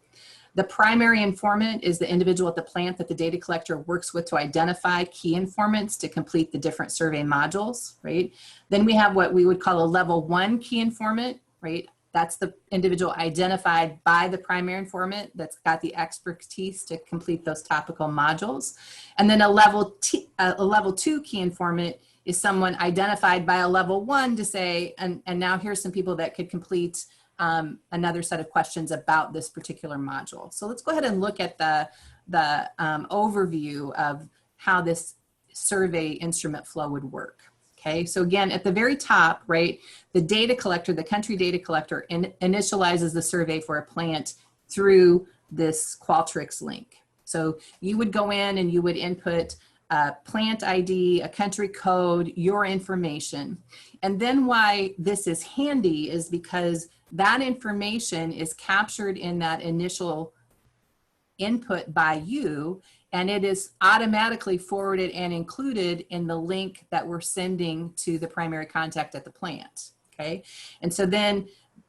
The primary informant is the individual at the plant that the data collector works with to identify key informants to complete the different survey modules, right? Then we have what we would call a level 1 key informant, right? That's the individual identified by the primary informant that's got the expertise to complete those topical modules. And then a level 2 key informant is someone identified by a level 1 to say, and now here's some people that could complete another set of questions about this particular module. So let's go ahead and look at the overview of how this survey instrument flow would work. Okay, so again, at the very top, right, the data collector, the country data collector initializes the survey for a plant through this Qualtrics link. So you would go in and you would input a plant ID, a country code, your information. And then why this is handy is because that information is captured in that initial input by you, and it is automatically forwarded and included in the link that we're sending to the primary contact at the plant, okay? And so then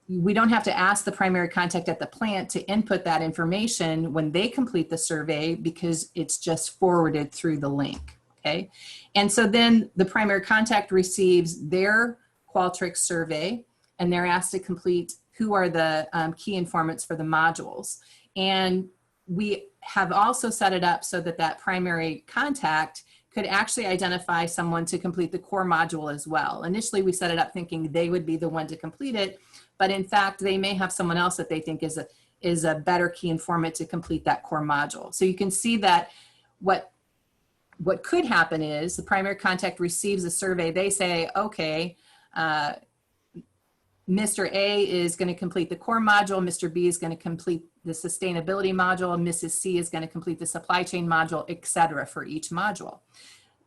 we don't have to ask the primary contact at the plant to input that information when they complete the survey because it's just forwarded through the link, okay? And so then the primary contact receives their Qualtrics survey and they're asked to complete who are the key informants for the modules. And we have also set it up so that that primary contact could actually identify someone to complete the core module as well. Initially, we set it up thinking they would be the one to complete it, but in fact, they may have someone else that they think is a better key informant to complete that core module. So you can see that what could happen is the primary contact receives a survey. They say, okay, Mr. A is going to complete the core module, Mr. B is going to complete the sustainability module, and Mrs. C is going to complete the supply chain module, etc. for each module.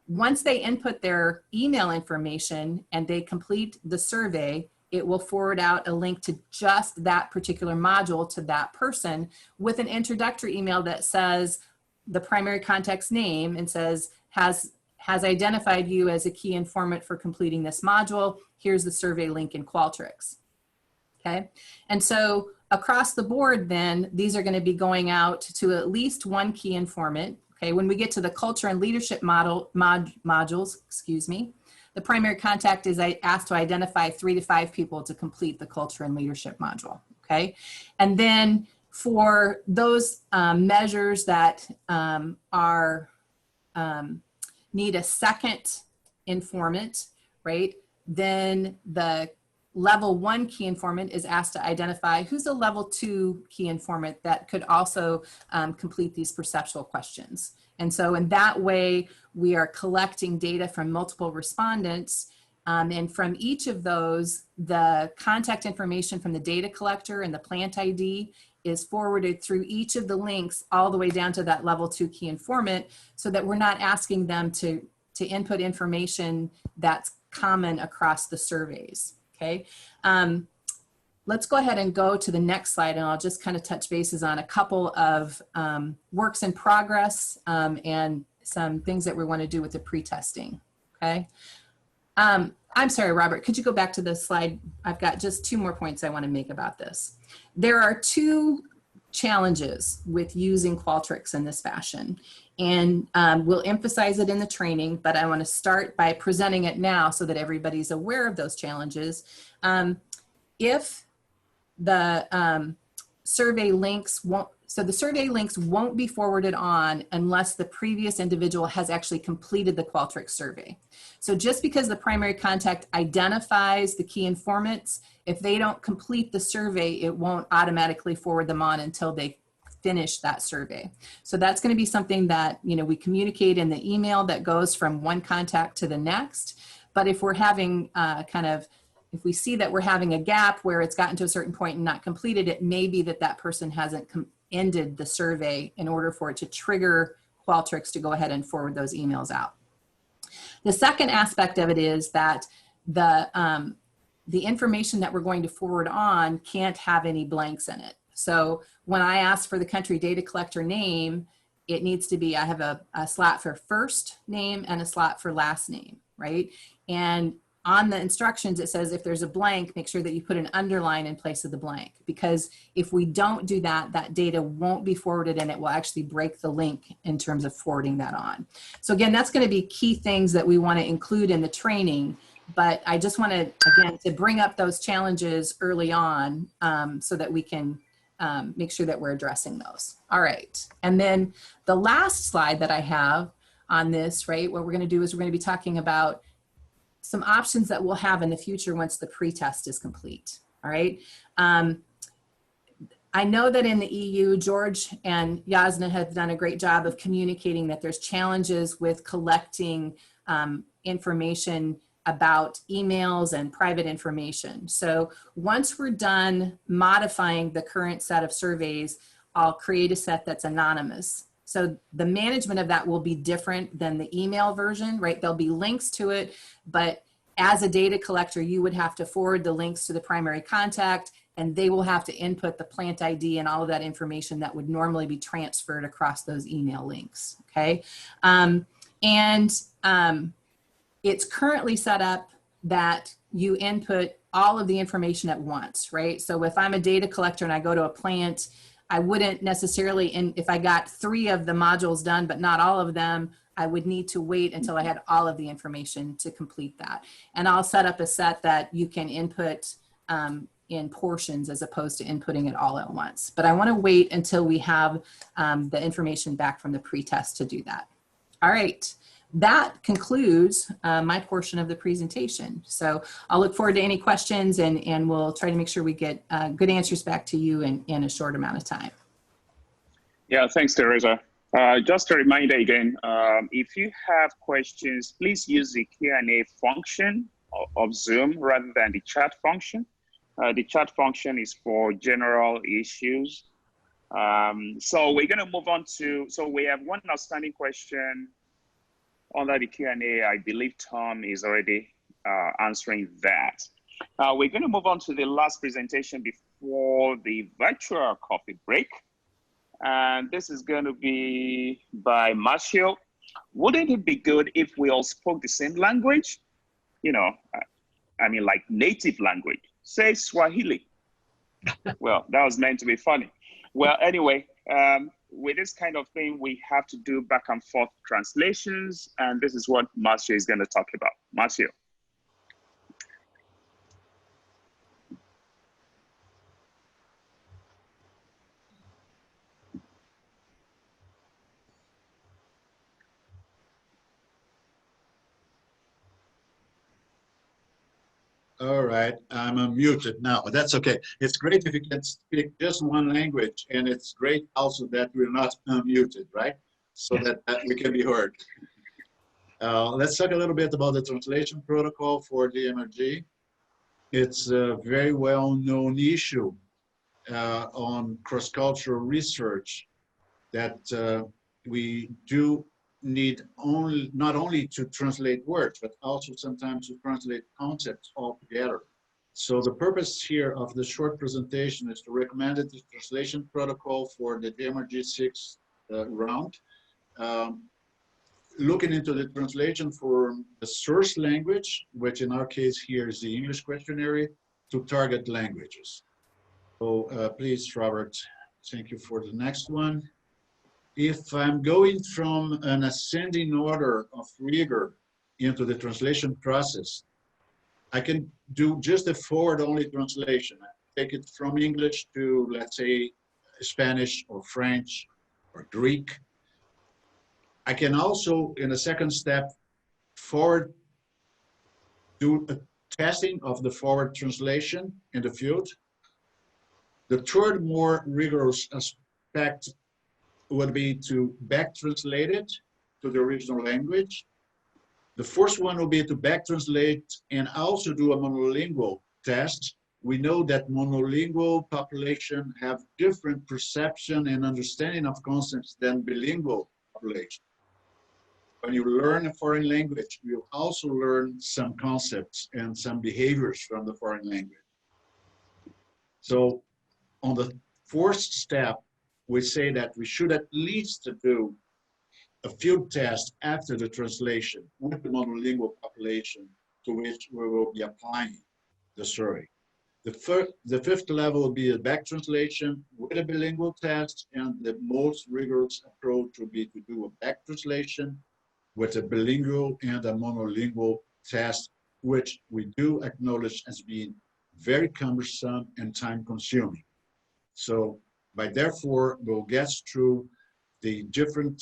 Once they input their email information and they complete the survey, it will forward out a link to just that particular module to that person with an introductory email that says the primary contact's name and says, has identified you as a key informant for completing this module. Here's the survey link in Qualtrics. Okay, and so across the board then, these are going to be going out to at least one key informant. Okay, when we get to the culture and leadership modules, excuse me, the primary contact is asked to identify 3 to 5 people to complete the culture and leadership module. Okay, and then for those measures that need a second informant, right? Then the level 1 key informant is asked to identify who's a level 2 key informant that could also complete these perceptual questions. And so in that way, we are collecting data from multiple respondents, and from each of those, the contact information from the data collector and the plant ID is forwarded through each of the links all the way down to that level 2 key informant, so that we're not asking them to input information that's common across the surveys, okay? Let's go ahead and go to the next slide, and I'll just kind of touch bases on a couple of works in progress and some things that we want to do with the pre-testing, okay? I'm sorry, Robert, could you go back to the slide? I've got just 2 more points I want to make about this. There are 2 challenges with using Qualtrics in this fashion, and we'll emphasize it in the training, but I want to start by presenting it now so that everybody's aware of those challenges. If the survey links won't, so the survey links won't be forwarded on unless the previous individual has actually completed the Qualtrics survey. So just because the primary contact identifies the key informants, if they don't complete the survey, it won't automatically forward them on until they finish that survey. So that's going to be something that, you know, we communicate in the email that goes from one contact to the next. But if we're having if we see that we're having a gap where it's gotten to a certain point and not completed, it may be that that person hasn't ended the survey in order for it to trigger Qualtrics to go ahead and forward those emails out. The second aspect of it is that the information that we're going to forward on can't have any blanks in it. So when I ask for the country data collector name, it needs to be, I have a slot for first name and a slot for last name, right? And on the instructions, it says if there's a blank, make sure that you put an underline in place of the blank, because if we don't do that, that data won't be forwarded and it will actually break the link in terms of forwarding that on. So again, that's going to be key things that we want to include in the training, but I just want to, again, to bring up those challenges early on so that we can make sure that we're addressing those. All right. And then the last slide that I have on this, right, what we're going to do is we're going to be talking about some options that we'll have in the future once the pre-test is complete, all right? I know that in the EU, George and Yasna have done a great job of communicating that there's challenges with collecting information about emails and private information. So once we're done modifying the current set of surveys, I'll create a set that's anonymous. So the management of that will be different than the email version, right? There'll be links to it, but as a data collector, you would have to forward the links to the primary contact, and they will have to input the plant ID and all of that information that would normally be transferred across those email links, okay? It's currently set up that you input all of the information at once, right? So if I'm a data collector and I go to a plant, I wouldn't necessarily, and if I got 3 of the modules done, but not all of them, I would need to wait until I had all of the information to complete that. And I'll set up a set that you can input in portions as opposed to inputting it all at once. But I want to wait until we have the information back from the pre-test to do that. All right. That concludes my portion of the presentation. So I'll look forward to any questions, and we'll try to make sure we get good answers back to you in a short amount of time. Yeah, thanks, Teresa. Just a reminder again, if you have questions, please use the Q&A function of Zoom rather than the chat function. The chat function is for general issues. So we're going to move on to, so we have one outstanding question under the Q&A. I believe Tom is already answering that. We're going to move on to the last presentation before the virtual coffee break. And this is going to be by Marcio. Wouldn't it be good if we all spoke the same language? You know, I mean, like native language, say Swahili. Well, that was meant to be funny. Well, anyway, with this kind of thing, we have to do back and forth translations. And this is what Marcio is going to talk about. Marcio. All right, I'm unmuted now. That's okay. It's great if you can speak just one language, and it's great also that we're not unmuted, right? So that we can be heard. Let's talk a little bit about the translation protocol for GMRG. It's a very well-known issue on cross-cultural research that we do need not only to translate words, but also sometimes to translate concepts altogether. So the purpose here of the short presentation is to recommend the translation protocol for the GMRG 6 round. Looking into the translation for the source language, which in our case here is the English questionnaire, to target languages. So please, Robert, thank you for the next one. If I'm going from an ascending order of rigor into the translation process, I can do just a forward-only translation. I take it from English to, let's say, Spanish or French or Greek. I can also, in a second step, forward do a testing of the forward translation in the field. The third more rigorous aspect would be to back translate it to the original language. The first one will be to back translate and also do a monolingual test. We know that monolingual population have different perception and understanding of concepts than bilingual population. When you learn a foreign language, you also learn some concepts and some behaviors from the foreign language. So on the fourth step, we say that we should at least do a field test after the translation with the monolingual population to which we will be applying the survey. The fifth level will be a back translation with a bilingual test, and the most rigorous approach will be to do a back translation with a bilingual and a monolingual test, which we do acknowledge as being very cumbersome and time consuming. So by therefore, we'll get through the different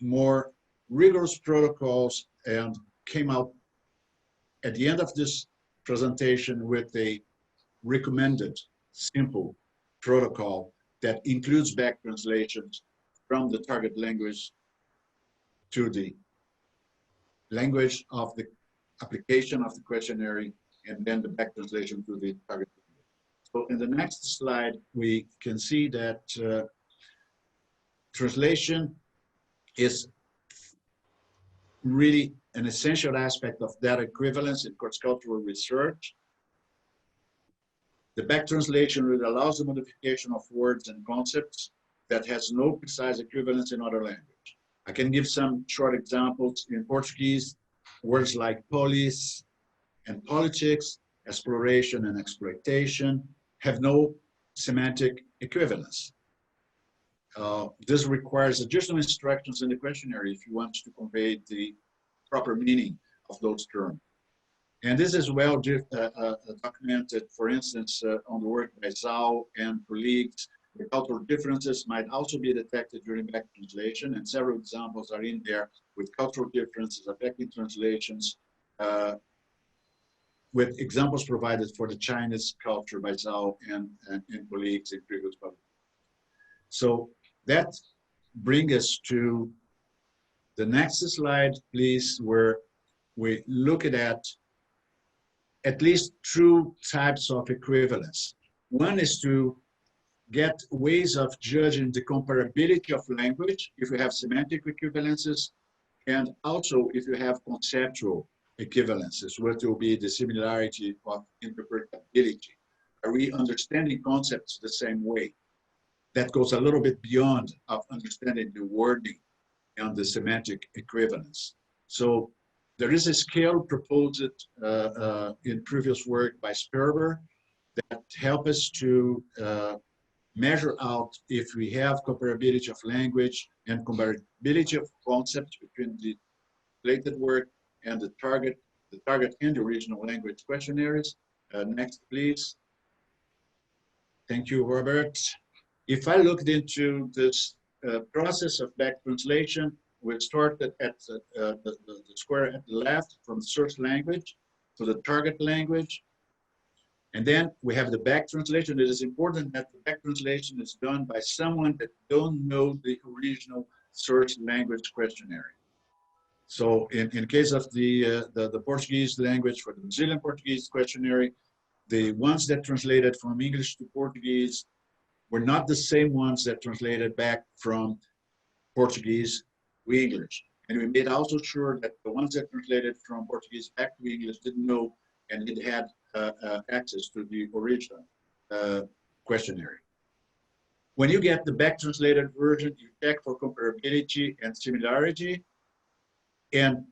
more rigorous protocols and came out at the end of this presentation with a recommended simple protocol that includes back translations from the target language to the language of the application of the questionnaire, and then the back translation to the target language. So in the next slide, we can see that translation is really an essential aspect of data equivalence in cross-cultural research. The back translation really allows the modification of words and concepts that has no precise equivalence in other language. I can give some short examples. In Portuguese, words like polis and politics, exploration and exploitation have no semantic equivalence. This requires additional instructions in the questionnaire if you want to convey the proper meaning of those terms. And this is well documented, for instance, on the work by Zhao and colleagues. The cultural differences might also be detected during back translation, and several examples are in there with cultural differences affecting translations, with examples provided for the Chinese culture by Zhao and colleagues in previous publications. So that brings us to the next slide, please, where we look at at least two types of equivalence. One is to get ways of judging the comparability of language if you have semantic equivalences, and also if you have conceptual equivalences, what will be the similarity of interpretability. Are we understanding concepts the same way? That goes a little bit beyond of understanding the wording and the semantic equivalence. So there is a scale proposed in previous work by Sperber that help us to measure out if we have comparability of language and comparability of concepts between the related work and the target and the original language questionnaires. Next, please. Thank you, Robert. If I looked into this process of back translation, we started at the square at the left from the source language to the target language. And then we have the back translation. It is important that the back translation is done by someone that don't know the original source language questionnaire. So in case of the Portuguese language for the Brazilian Portuguese questionnaire, the ones that translated from English to Portuguese were not the same ones that translated back from Portuguese to English. And we made also sure that the ones that translated from Portuguese back to English didn't know and it had access to the original questionnaire. When you get the back translated version, you check for comparability and similarity. And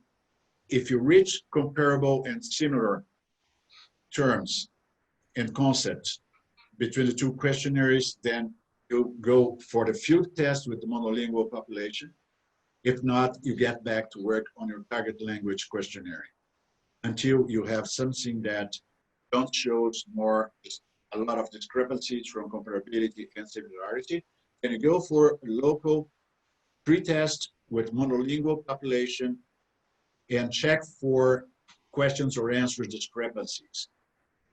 if you reach comparable and similar terms and concepts between the two questionnaires, then you go for the field test with the monolingual population. If not, you get back to work on your target language questionnaire until you have something that don't show a lot of discrepancies from comparability and similarity. Then you go for local pretest with monolingual population and check for questions or answers discrepancies.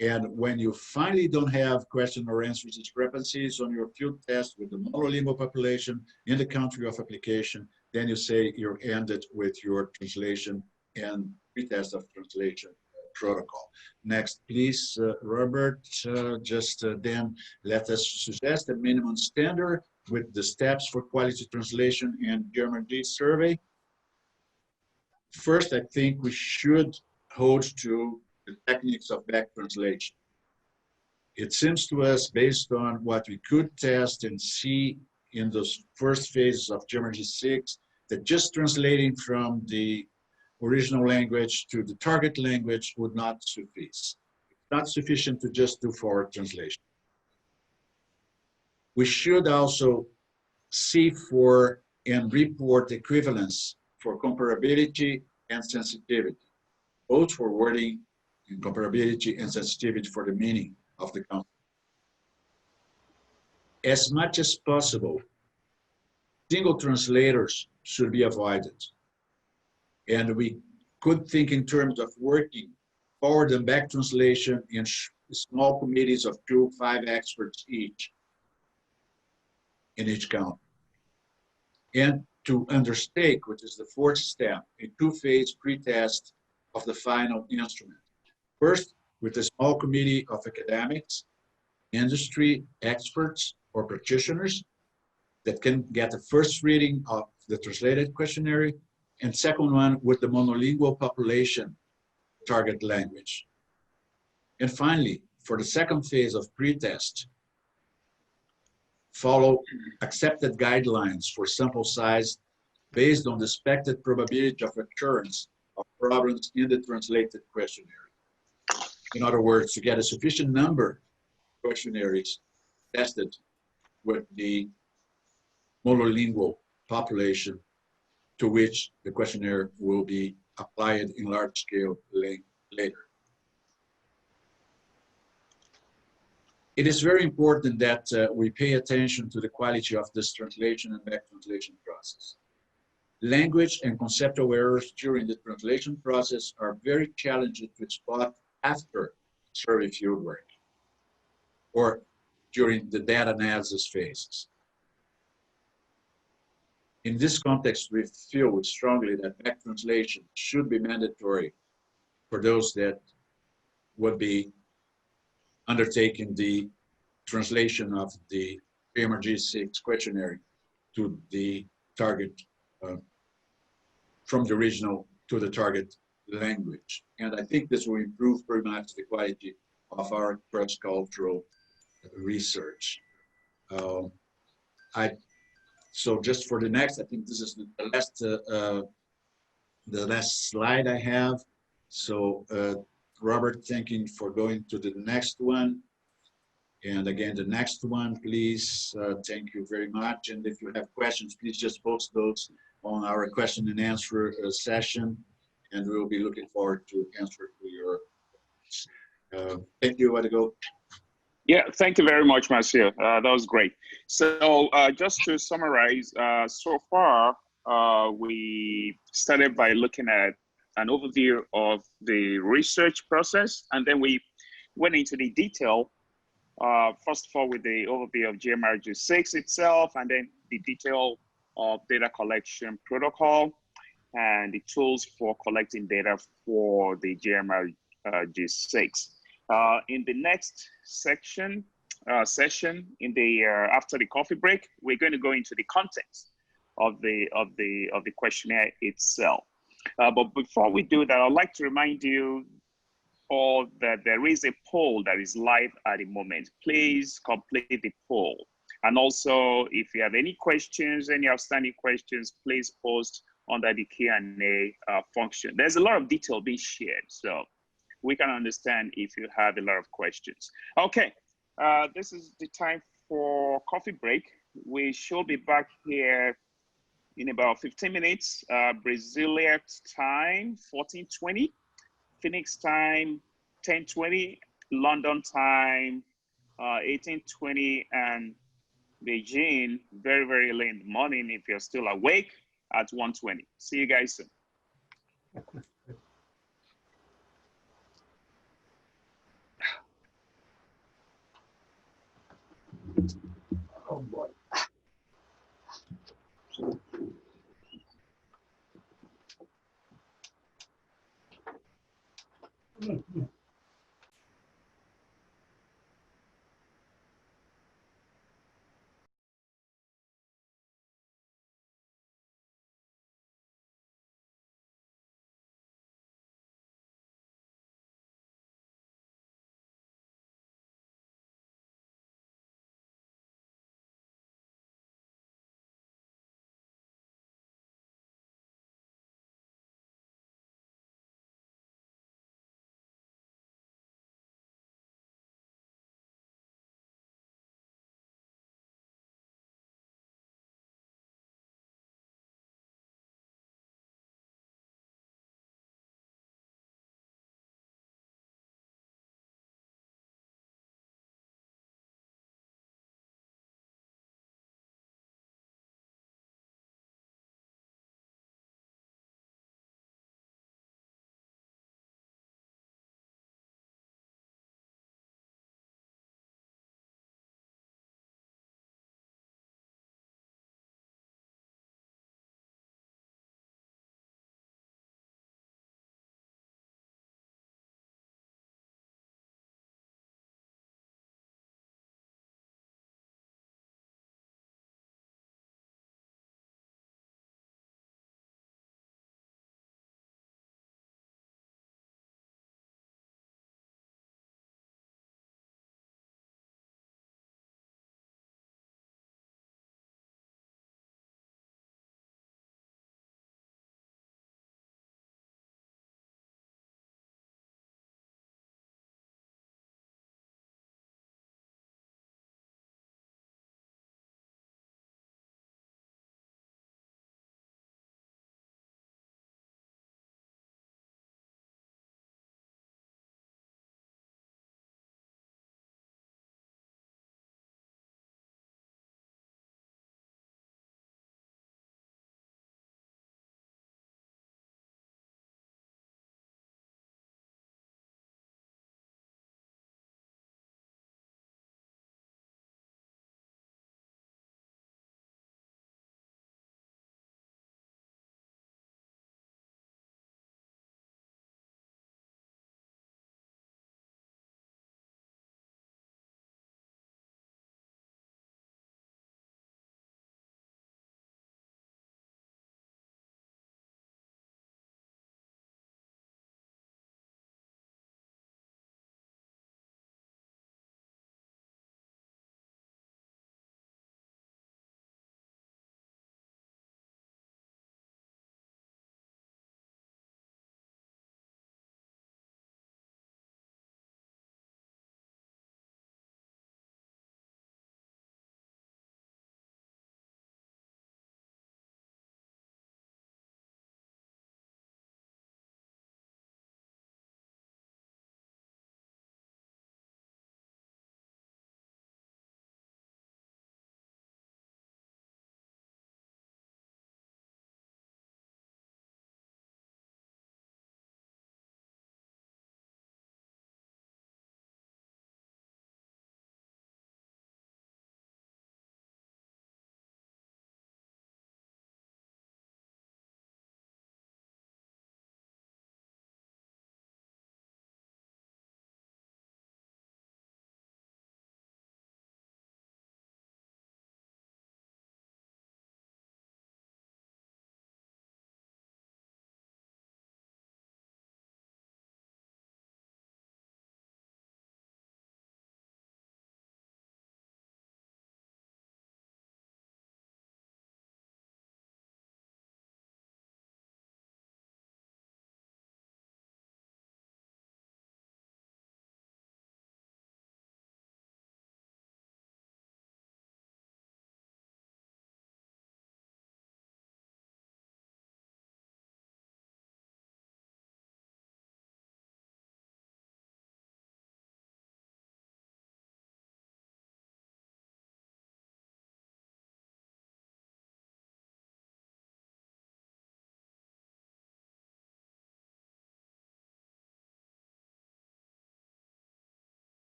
And when you finally don't have question or answer discrepancies on your field test with the monolingual population in the country of application, then you say you're ended with your translation and pretest of translation protocol. Next, please, Robert, then let us suggest a minimum standard with the steps for quality translation and GMRG survey. First, I think we should hold to the techniques of back translation. It seems to us, based on what we could test and see in those first phases of GMRG 6, that just translating from the original language to the target language would not suffice. It's not sufficient to just do forward translation. We should also see for and report equivalence for comparability and sensitivity, both for wording and comparability and sensitivity for the meaning of the concept. As much as possible, single translators should be avoided. And we could think in terms of working forward and back translation in small committees of 2 to 5 experts each in each country. And to undertake, which is the 4th step, a 2-phase pretest of the final instrument. First, with a small committee of academics, industry experts, or practitioners that can get a first reading of the translated questionnaire, and second one with the monolingual population target language. And finally, for the second phase of pretest, follow accepted guidelines for sample size based on the expected probability of occurrence of problems in the translated questionnaire. In other words, to get a sufficient number of questionnaires tested with the monolingual population to which the questionnaire will be applied in large scale later. It is very important that we pay attention to the quality of this translation and back translation process. Language and conceptual errors during the translation process are very challenging to spot after survey fieldwork or during the data analysis phases. In this context, we feel strongly that back translation should be mandatory for those that would be undertaking the translation of the GMRG 6 questionnaire to the target, from the original to the target language. And I think this will improve very much the quality of our cross-cultural research. So just for the next, I think this is the last slide I have. So Robert, thank you for going to the next one. And again, the next one, please. Thank you very much. And if you have questions, please just post those on our question and answer session. And we'll be looking forward to answer to your thank you, Adigo. Yeah, thank you very much, Marcio. That was great. So just to summarize, so far, we started by looking at an overview of the research process, and then we went into the detail, first of all, with the overview of GMRG 6 itself, and then the detail of data collection protocol and the tools for collecting data for the GMRG 6. In the next session, in the after the coffee break, we're going to go into the contents of the questionnaire itself. But before we do that, I'd like to remind you all that there is a poll that is live at the moment. Please complete the poll. And also, if you have any questions, any outstanding questions, please post under the Q&A function. There's a lot of detail being shared, so we can understand if you have a lot of questions. Okay, this is the time for coffee break. We should be back here in about 15 minutes. Brazilian time, 14:20. Phoenix time, 10:20. London time, 18:20. And Beijing, very, very early in the morning if you're still awake, at 1:20. See you guys soon. Oh boy.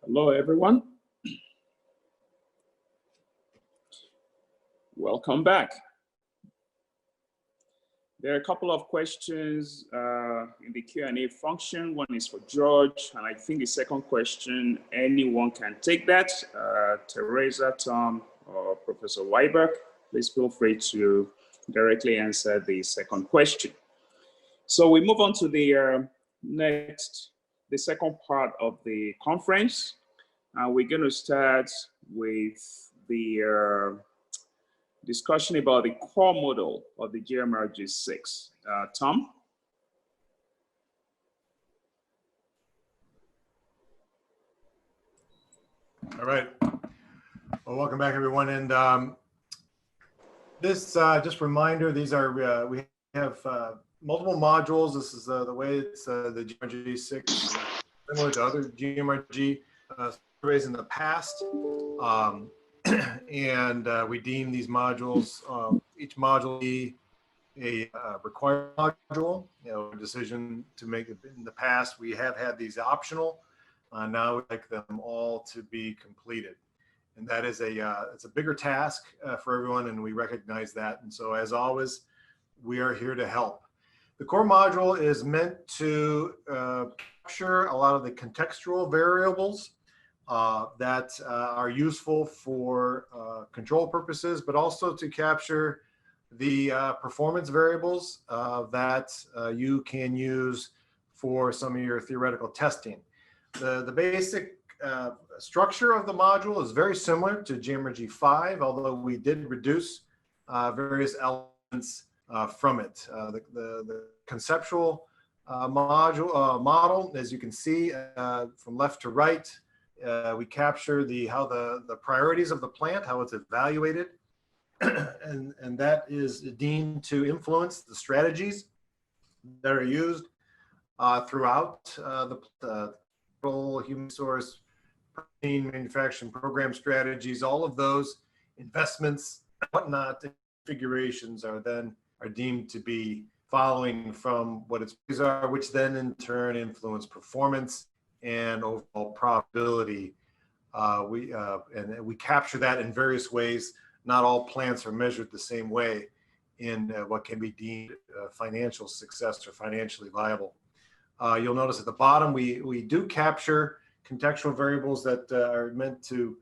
Hello, everyone. Welcome back. There are a couple of questions in the Q&A function. One is for George, and I think the second question, anyone can take that. Teresa, Tom, or Professor Weiberg, please feel free to directly answer the second question. So we move on to the the second part of the conference. We're going to start with the discussion about the core model of the GMRG 6. Tom? All right. Well, welcome back, everyone. And this, just a reminder, these are, we have multiple modules. This is the way it's the GMRG 6, similar to other GMRG surveys in the past. And we deem these modules, each module be a required module. You know, a decision to make it in the past. We have had these optional. Now we'd like them all to be completed. And that is it's a bigger task for everyone, and we recognize that. And so, as always, we are here to help. The core module is meant to capture a lot of the contextual variables that are useful for control purposes, but also to capture the performance variables that you can use for some of your theoretical testing. The basic structure of the module is very similar to GMRG 5, although we did reduce various elements from it. The conceptual model, as you can see from left to right, we capture how the priorities of the plant, how it's evaluated, and that is deemed to influence the strategies that are used throughout the human resource, protein manufacturing program strategies. All of those investments, whatnot, configurations are deemed to be following from what its are, which then in turn influence performance and overall probability. We capture that in various ways. Not all plants are measured the same way in what can be deemed financial success or financially viable. You'll notice at the bottom, we do capture contextual variables that are meant to,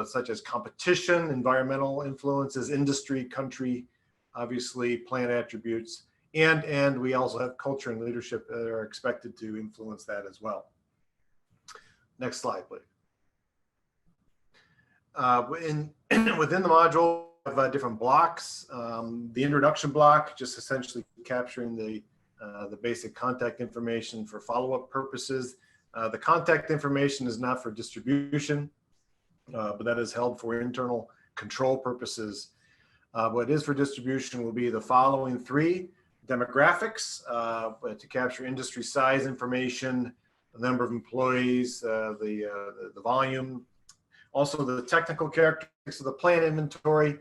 such as competition, environmental influences, industry, country, obviously plant attributes, and we also have culture and leadership that are expected to influence that as well. Next slide, please. Within the module, we have different blocks. The introduction block, just essentially capturing the basic contact information for follow-up purposes. The contact information is not for distribution, but that is held for internal control purposes. What is for distribution will be the following three: demographics, to capture industry size information, the number of employees, the volume, also the technical characteristics of the plant inventory,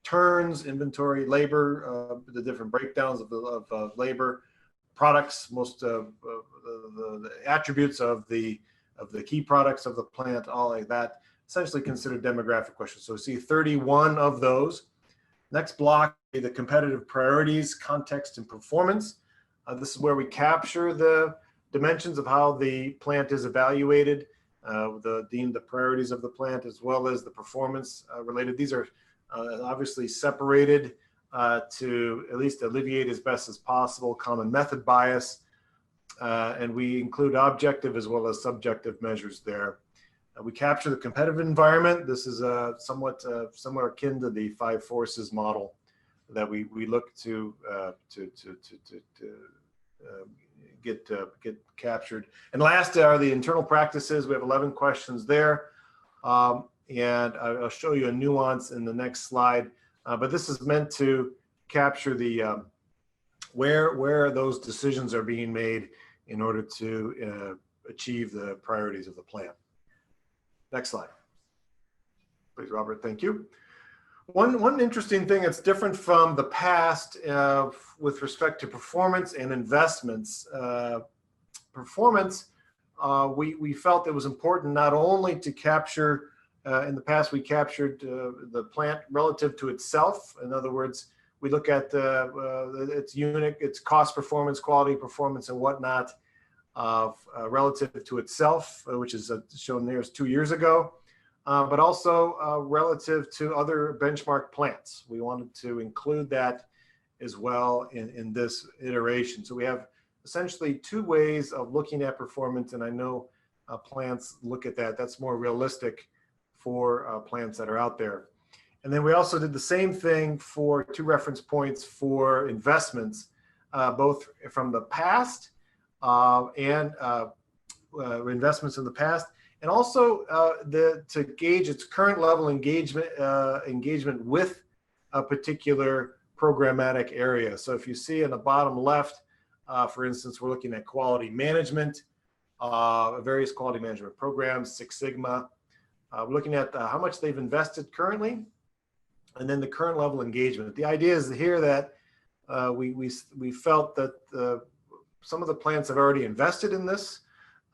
turns, inventory, labor, the different breakdowns of labor, products, most of the attributes of the key products of the plant, all like that, essentially considered demographic questions. So we see 31 of those. Next block, the competitive priorities, context, and performance. This is where we capture the dimensions of how the plant is evaluated, the priorities of the plant, as well as the performance related. These are obviously separated to at least alleviate as best as possible common method bias. And we include objective as well as subjective measures there. We capture the competitive environment. This is somewhat akin to the 5 forces model that we look to get captured. And last are the internal practices. We have 11 questions there. And I'll show you a nuance in the next slide. But this is meant to capture the where those decisions are being made in order to achieve the priorities of the plan. Next slide. Please, Robert, thank you. One interesting thing that's different from the past with respect to performance and investments. Performance we felt it was important not only to capture, in the past we captured the plant relative to itself. In other words, we look at its unit, its cost performance, quality performance, and whatnot relative to itself, which is shown there as 2 years ago, but also relative to other benchmark plants. We wanted to include that as well in this iteration. So we have essentially 2 ways of looking at performance, and I know plants look at that. That's more realistic for plants that are out there. And then we also did the same thing for 2 reference points for investments, both from the past and investments in the past, and also to gauge its current level engagement with a particular programmatic area. So if you see in the bottom left, for instance, we're looking at quality management, various quality management programs, Six Sigma. We're looking at how much they've invested currently, and then the current level engagement. The idea is here that we felt that some of the plants have already invested in this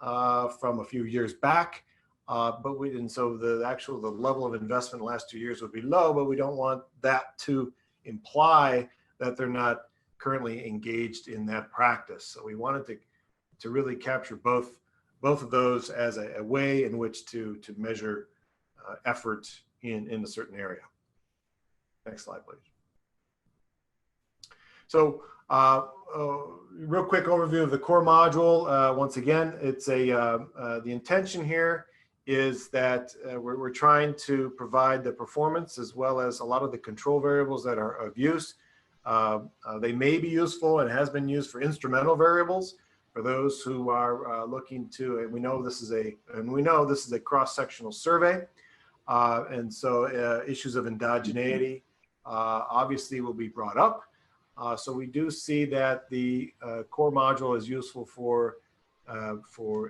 from a few years back, so the level of investment in the last 2 years would be low, but we don't want that to imply that they're not currently engaged in that practice. So we wanted to really capture both of those as a way in which to measure effort in a certain area. Next slide, please. So real quick overview of the core module. Once again, it's the intention here is that we're trying to provide the performance as well as a lot of the control variables that are of use. They may be useful and has been used for instrumental variables for those who are looking to, and we know this is a cross-sectional survey, and so issues of endogeneity obviously will be brought up. So we do see that the core module is useful for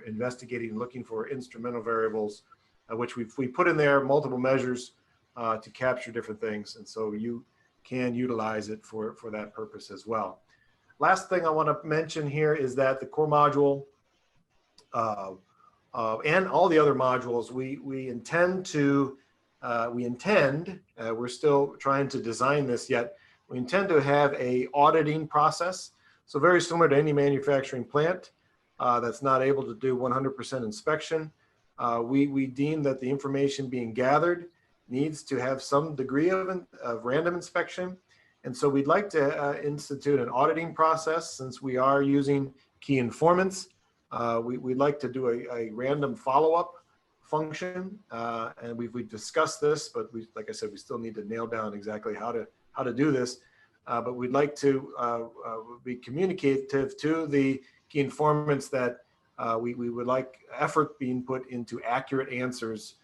investigating and looking for instrumental variables, which we put in there multiple measures to capture different things, and so you can utilize it for that purpose as well. Last thing I want to mention here is that the core module and all the other modules, we intend, we're still trying to design this yet, we intend to have a auditing process. So very similar to any manufacturing plant that's not able to do 100% inspection. We deem that the information being gathered needs to have some degree of random inspection. And so we'd like to institute an auditing process since we are using key informants. We'd like to do a random follow-up function. And we've discussed this, but like I said, we still need to nail down exactly how to do this. But we'd like to be communicative to the key informants that we would like effort being put into accurate answers.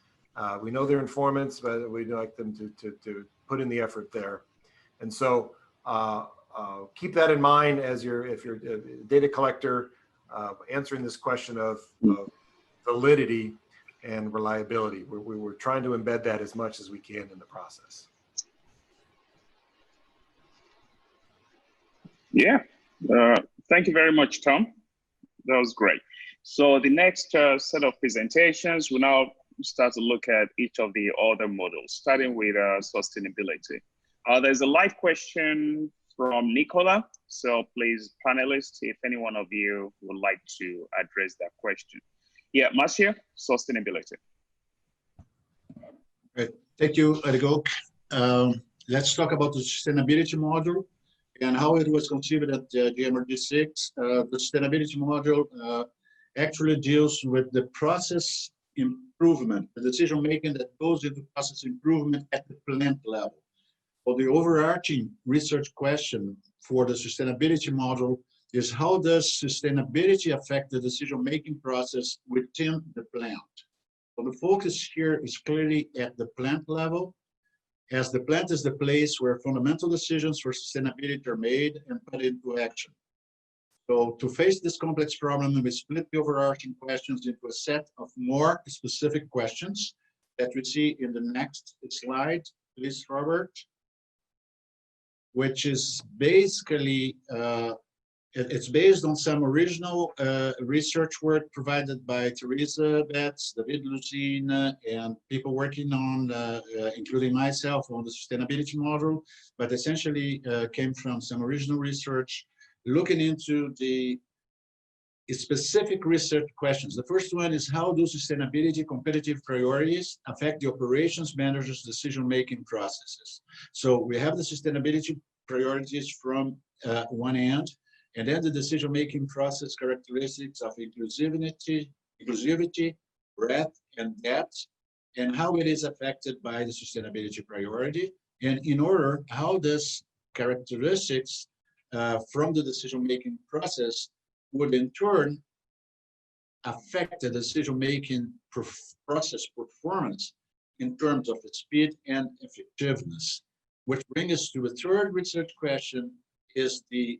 We know they're informants, but we'd like them to put in the effort there. And so keep that in mind as if you're a data collector answering this question of validity and reliability. We're trying to embed that as much as we can in the process. Yeah, thank you very much, Tom. That was great. So the next set of presentations, we'll now start to look at each of the other modules, starting with sustainability. There's a live question from Nicola. So please, panelists, if any one of you would like to address that question. Yeah, Marcia, sustainability. Great. Thank you, Erigo. Let's talk about the sustainability module and how it was conceived at GMRG 6. The sustainability module actually deals with the process improvement, the decision-making that goes into process improvement at the plant level. So the overarching research question for the sustainability module is how does sustainability affect the decision-making process within the plant? So the focus here is clearly at the plant level, as the plant is the place where fundamental decisions for sustainability are made and put into action. So to face this complex problem, we split the overarching questions into a set of more specific questions that we see in the next slide, please, Robert, which is basically It's based on some original research work provided by Teresa Betts, David Lucine, and people working on, including myself, on the sustainability model, but essentially came from some original research looking into the specific research questions. The first one is, how do sustainability competitive priorities affect the operations managers' decision-making processes? So we have the sustainability priorities from one end, and then the decision-making process characteristics of inclusivity, breadth, and depth, and how it is affected by the sustainability priority. And in order, how does characteristics from the decision-making process would in turn affect the decision-making process performance in terms of its speed and effectiveness. Which brings us to a third research question, is the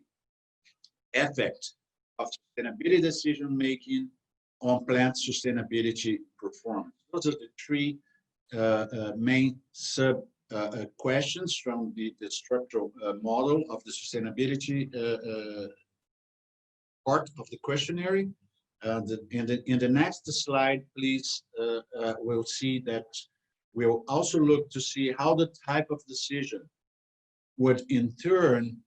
effect of sustainability decision-making on plant sustainability performance. Those are the three main sub questions from the structural model of the sustainability part of the questionnaire. In the next slide, please, we'll see that we'll also look to see how the type of decision would in turn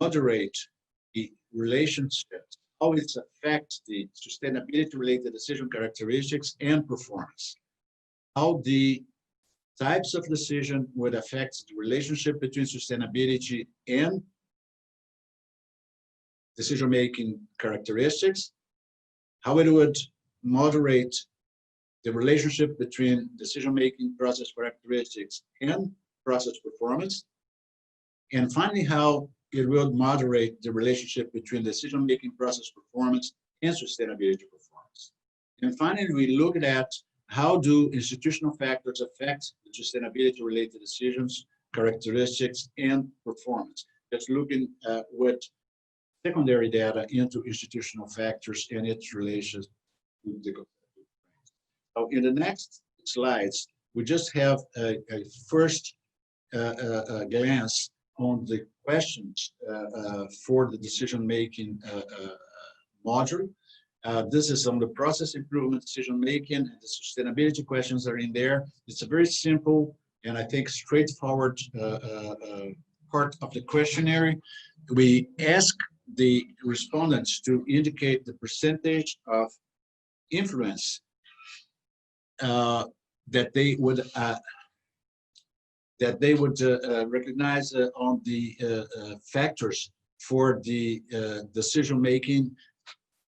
moderate the relationships, how it affects the sustainability-related decision characteristics and performance, how the types of decision would affect the relationship between sustainability and decision-making characteristics, how it would moderate the relationship between decision-making process characteristics and process performance, and finally, how it will moderate the relationship between decision-making process performance and sustainability performance. And finally, we looked at how do institutional factors affect the sustainability-related decisions, characteristics, and performance. That's looking with secondary data into institutional factors and its relations to the competitive. So in the next slides, we just have a first glance on the questions for the decision-making module. This is on the process improvement decision-making, and the sustainability questions are in there. It's a very simple and I think straightforward part of the questionnaire. We ask the respondents to indicate the percentage of influence that they would recognize on the factors for the decision making.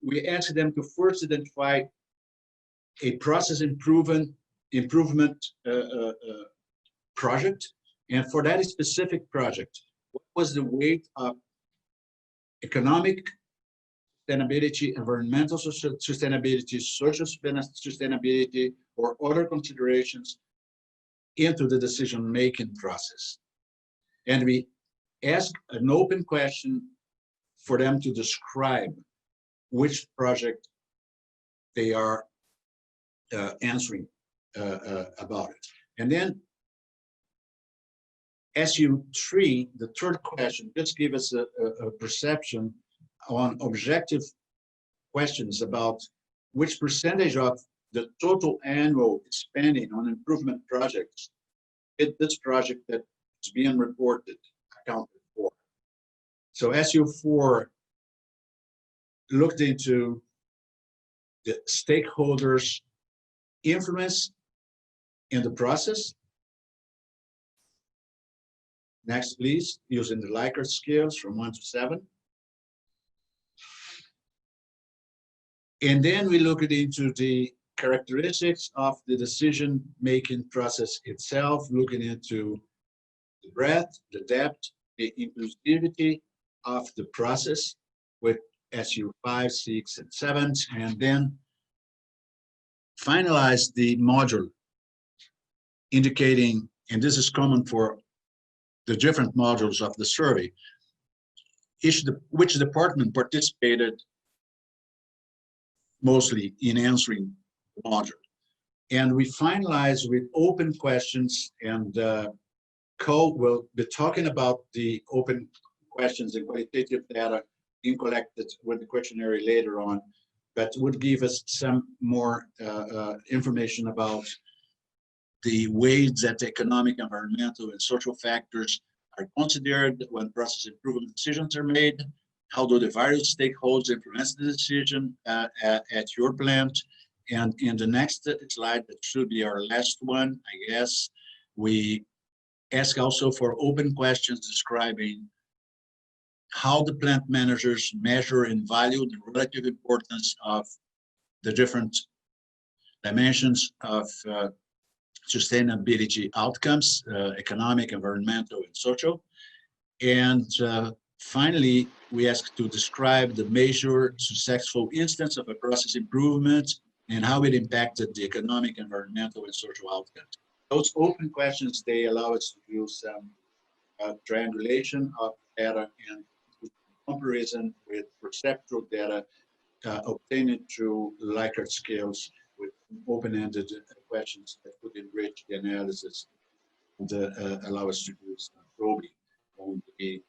We ask them to first identify a process improvement project, and for that specific project, what was the weight of economic sustainability, environmental sustainability, social sustainability, or other considerations into the decision-making process. And we ask an open question for them to describe which project they are answering about it. And then SU3, the third question, just give us a perception on objective questions about which percentage of the total annual spending on improvement projects is this project that is being reported accounted for. So SU4 looked into the stakeholders' influence in the process. Next, please, using the Likert scales from 1 to 7. And then we looked into the characteristics of the decision-making process itself, looking into the breadth, the depth, the inclusivity of the process with SU 5, 6, and 7, and then finalize the module indicating, and this is common for the different modules of the survey, which department participated mostly in answering the module. And we finalize with open questions, and Cole will be talking about the open questions and qualitative data being collected with the questionnaire later on, but would give us some more information about the ways that economic, environmental, and social factors are considered when process improvement decisions are made. How do the various stakeholders influence the decision at your plant? And in the next slide, that should be our last one, I guess, we ask also for open questions describing how the plant managers measure and value the relative importance of the different dimensions of sustainability outcomes, economic, environmental, and social. And finally, we ask to describe the major successful instance of a process improvement and how it impacted the economic, environmental, and social outcomes. Those open questions, they allow us to do some triangulation of data and comparison with perceptual data obtained through Likert scales with open-ended questions that could enrich the analysis and allow us to do some probing on the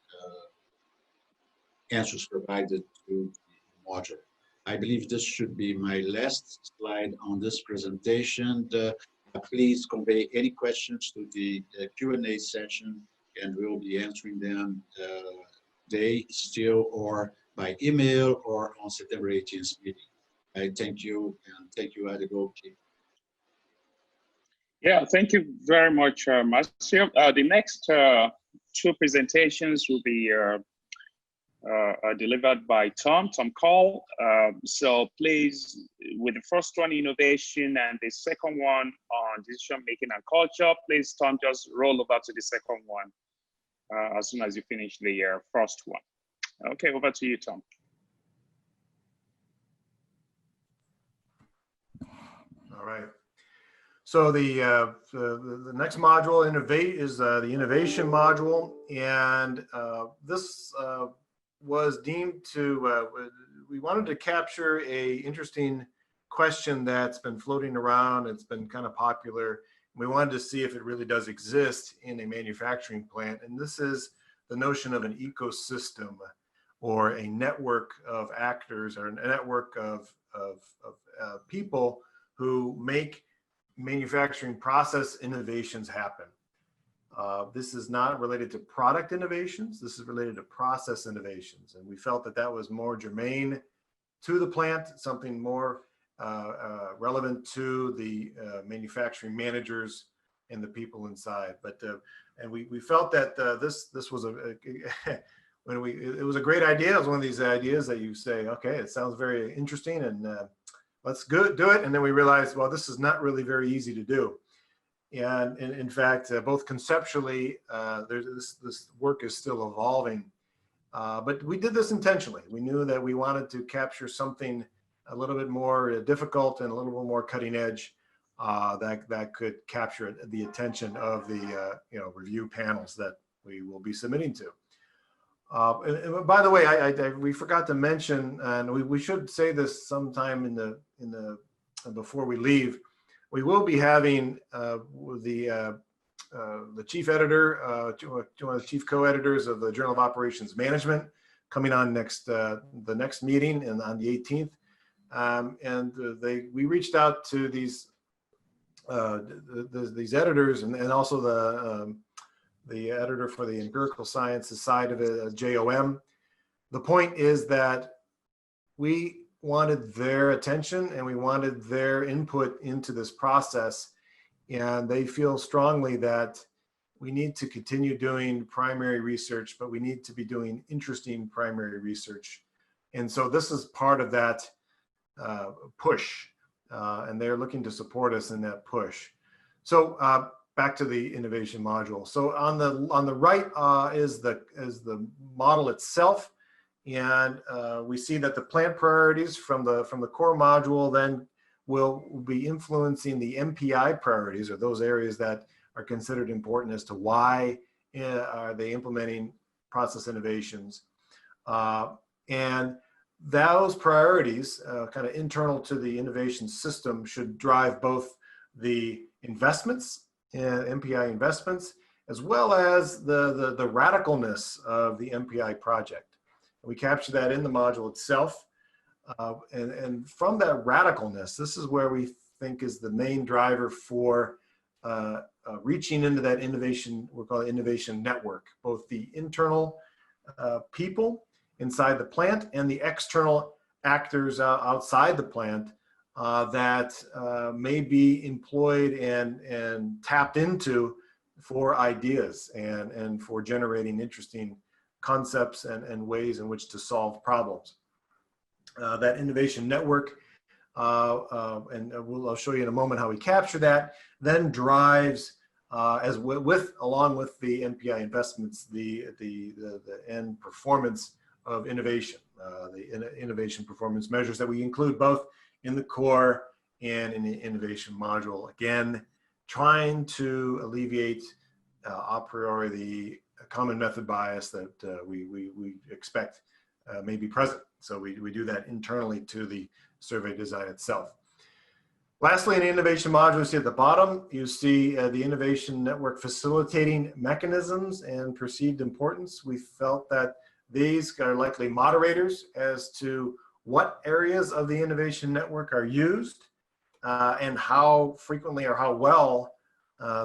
answers provided to the module. I believe this should be my last slide on this presentation. Please convey any questions to the Q&A session, and we'll be answering them today still, or by email, or on September 18th meeting. I thank you, and thank you, Adegoke. Yeah, thank you very much, Marcio. The next two presentations will be delivered by Tom Call. So please, with the first one, innovation, and the second one on decision making and culture, please, Tom, just roll over to the second one as soon as you finish the first one. Okay, over to you, Tom. All right. So the next module, Innovate, is the innovation module, and this was deemed to, we wanted to capture a interesting question that's been floating around. It's been kind of popular. We wanted to see if it really does exist in a manufacturing plant, and this is the notion of an ecosystem, or a network of actors, or a network of people who make manufacturing process innovations happen. This is not related to product innovations. This is related to process innovations. And we felt that that was more germane to the plant, something more relevant to the manufacturing managers and the people inside. But and we felt that this was it was a great idea. It was one of these ideas that you say, okay, it sounds very interesting, and let's do it. And then we realized, well, this is not really very easy to do. And in fact, both conceptually, this work is still evolving. But we did this intentionally. We knew that we wanted to capture something a little bit more difficult and a little bit more cutting edge that could capture the attention of the review panels that we will be submitting to. And by the way, we forgot to mention, and we should say this sometime before we leave. We will be having the chief editor, one of the chief co-editors of the Journal of Operations Management, coming on the next meeting and on the 18th. And we reached out to these editors, and also the editor for the empirical sciences side of it, JOM. The point is that we wanted their attention and we wanted their input into this process, and they feel strongly that we need to continue doing primary research, but we need to be doing interesting primary research. And so this is part of that push, and they're looking to support us in that push. So back to the innovation module. So on the right is the model itself, and we see that the plant priorities from the core module then will be influencing the MPI priorities, or those areas that are considered important as to why are they implementing process innovations. And those priorities, kind of internal to the innovation system, should drive both the investments, MPI investments, as well as the radicalness of the MPI project. We capture that in the module itself. And from that radicalness, this is where we think is the main driver for reaching into that innovation, we'll call it innovation network, both the internal people inside the plant and the external actors outside the plant that may be employed and tapped into for ideas and for generating interesting concepts and ways in which to solve problems. That innovation network, and I'll show you in a moment how we capture that, then drives, along with the MPI investments, the end performance of innovation, the innovation performance measures that we include both in the core and in the innovation module. Again, trying to alleviate a priori the common method bias that we expect may be present. So we do that internally to the survey design itself. Lastly, in the innovation module, you see at the bottom, you see the innovation network facilitating mechanisms and perceived importance. We felt that these are likely moderators as to what areas of the innovation network are used and how frequently or how well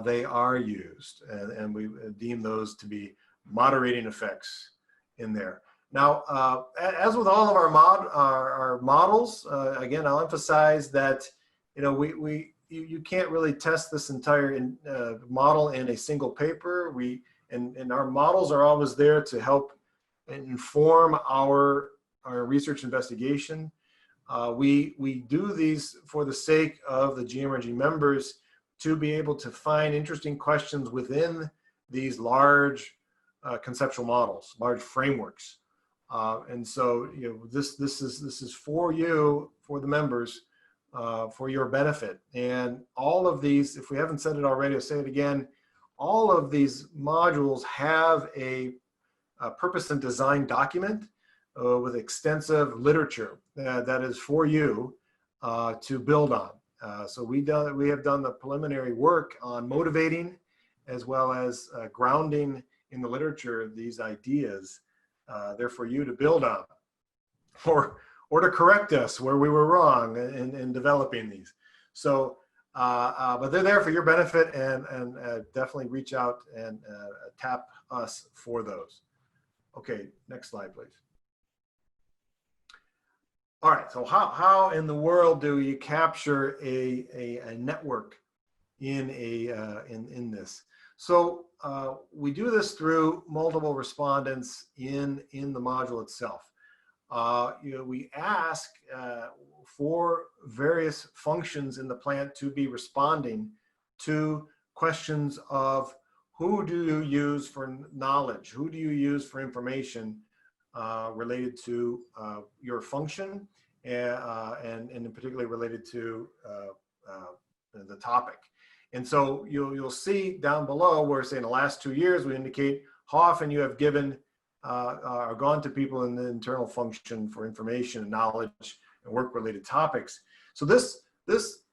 they are used. And we deem those to be moderating effects in there. Now, as with all of our models, again, I'll emphasize that you can't really test this entire model in a single paper. And our models are always there to help inform our research investigation. We do these for the sake of the GMRG members to be able to find interesting questions within these large conceptual models, large frameworks. And so, this is for you, for the members, for your benefit. And all of these, if we haven't said it already, I'll say it again, all of these modules have a purpose and design document with extensive literature that is for you to build on. So we have done the preliminary work on motivating as well as grounding in the literature these ideas. They're for you to build on, or to correct us where we were wrong in developing these. So, but they're there for your benefit, and definitely reach out and tap us for those. Okay, next slide, please. All right, so how in the world do you capture a network in this? So we do this through multiple respondents in the module itself. We ask for various functions in the plant to be responding to questions of who do you use for knowledge, who do you use for information related to your function, and in particular related to the topic. And so you'll see down below where, say, in the last 2 years, we indicate how often you have given or gone to people in the internal function for information and knowledge and work-related topics. So this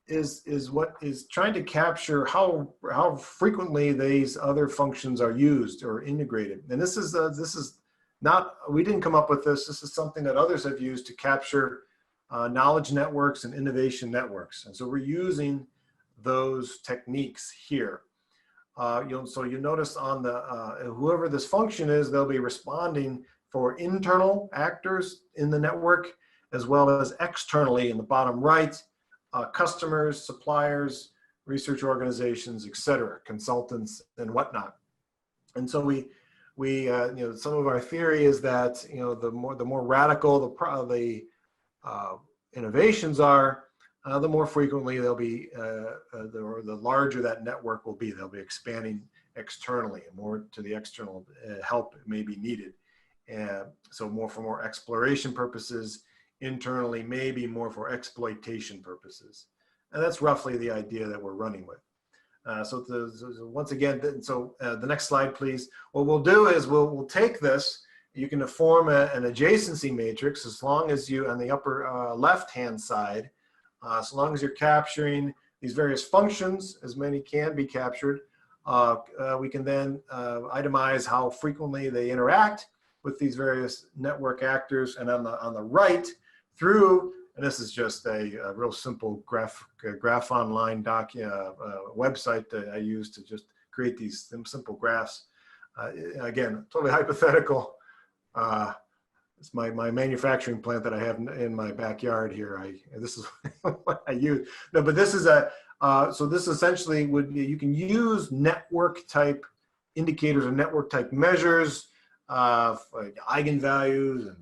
is what is trying to capture how frequently these other functions are used or integrated. And this is not, we didn't come up with this. This is something that others have used to capture knowledge networks and innovation networks. And so we're using those techniques here. So you notice on the, whoever this function is, they'll be responding for internal actors in the network, as well as externally in the bottom right, customers, suppliers, research organizations, etc., consultants and whatnot. And so we some of our theory is that, the more radical the innovations are, the more frequently they'll be, the larger that network will be. They'll be expanding externally, and more to the external help may be needed. So more for more exploration purposes, internally maybe more for exploitation purposes. And that's roughly the idea that we're running with. So once again, the next slide, please. What we'll do is we'll take this. You can form an adjacency matrix as long as you, on the upper left-hand side, so long as you're capturing these various functions, as many can be captured, We can then itemize how frequently they interact with these various network actors. And on the right, through, and this is just a real simple graph online website that I use to just create these simple graphs. Again, totally hypothetical. It's my manufacturing plant that I have in my backyard here. This is what I use. No, but this is so this essentially would be, you can use network type indicators and network type measures, like eigenvalues and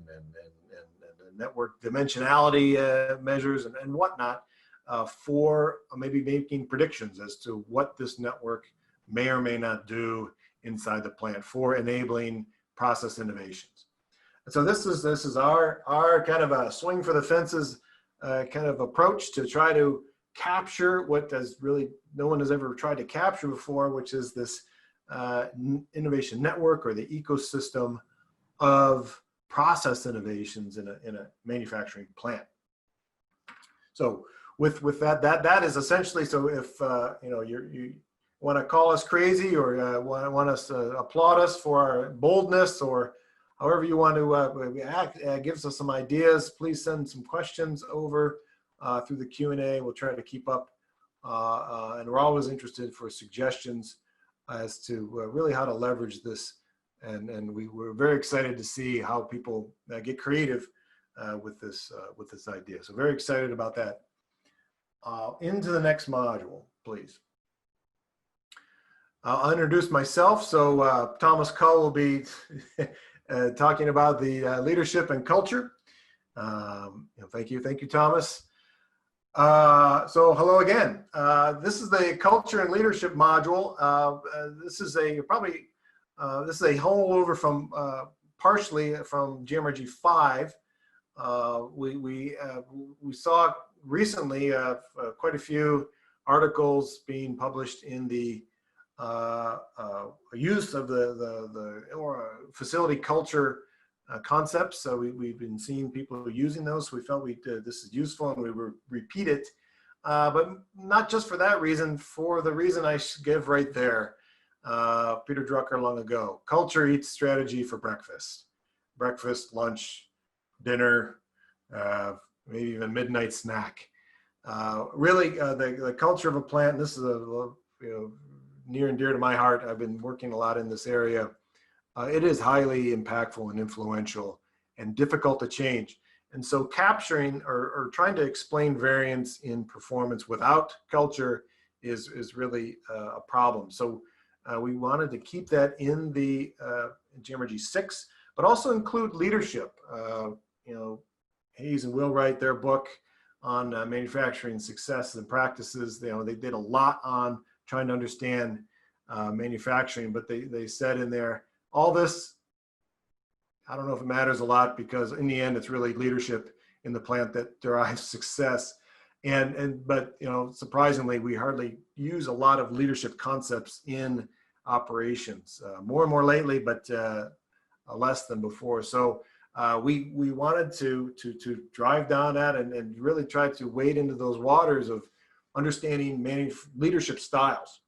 network dimensionality measures and whatnot, for maybe making predictions as to what this network may or may not do inside the plant for enabling process innovations. And so this is our kind of a swing for the fences kind of approach to try to capture what no one has ever tried to capture before, which is this innovation network or the ecosystem of process innovations in a manufacturing plant. So with that is essentially, so if you want to call us crazy or want us to applaud us for our boldness, or however you want to give us some ideas, please send some questions over through the Q&A. We'll try to keep up, and we're always interested for suggestions as to really how to leverage this. And we're very excited to see how people get creative with this idea. So very excited about that. Into the next module, please. I'll introduce myself. So Thomas Cull will be talking about the leadership and culture. Thank you, Thomas. So hello again. This is the culture and leadership module. This is a holdover from partially from GMRG 5. We saw recently quite a few articles being published in the use of the facility culture concepts. So we've been seeing people using those. So we felt this is useful, and we repeat it, but not just for that reason. For the reason I give right there, Peter Drucker long ago: culture eats strategy for breakfast, lunch, dinner, maybe even midnight snack. Really, the culture of a plant. And this is near and dear to my heart. I've been working a lot in this area. It is highly impactful and influential and difficult to change. And so capturing or trying to explain variance in performance without culture is really a problem. So we wanted to keep that in the GMRG 6, but also include leadership. Hayes and Wheelwright, their book on manufacturing success and practices, they did a lot on trying to understand manufacturing, but they said in there, all this, I don't know if it matters a lot, because in the end, it's really leadership in the plant that derives success. But surprisingly, we hardly use a lot of leadership concepts in operations, more and more lately, but less than before. So we wanted to drive down that and really try to wade into those waters of understanding leadership styles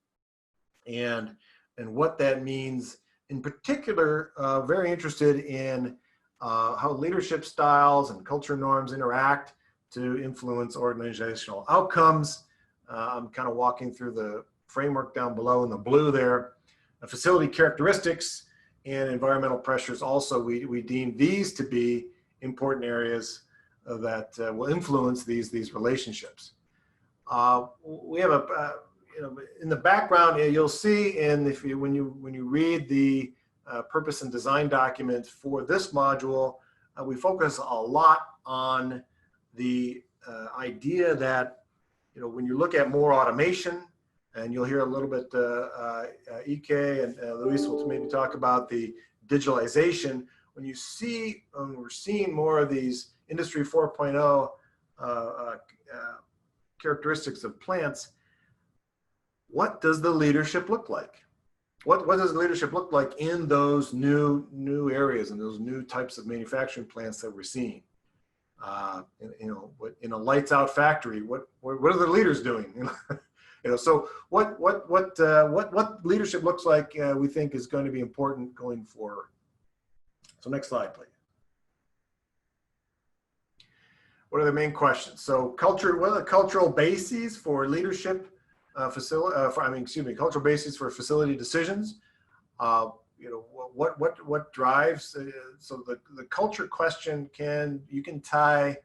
and what that means. In particular, very interested in how leadership styles and culture norms interact to influence organizational outcomes. I'm kind of walking through the framework down below in the blue there. Facility characteristics and environmental pressures also, we deem these to be important areas that will influence these relationships. We have in the background, you'll see, and when you read the purpose and design document for this module, we focus a lot on the idea that when you look at more automation, and you'll hear a little bit, Ike and Luis will maybe talk about the digitalization. When we're seeing more of these Industry 4.0 characteristics of plants, what does the leadership look like? What does leadership look like in those new areas and those new types of manufacturing plants that we're seeing? In a lights out factory, what are the leaders doing? You know, so what leadership looks like, we think is going to be important going forward. So next slide, please. What are the main questions? So culture, what are the cultural bases for leadership cultural bases for facility decisions? You know, what drives, so the culture question you can tie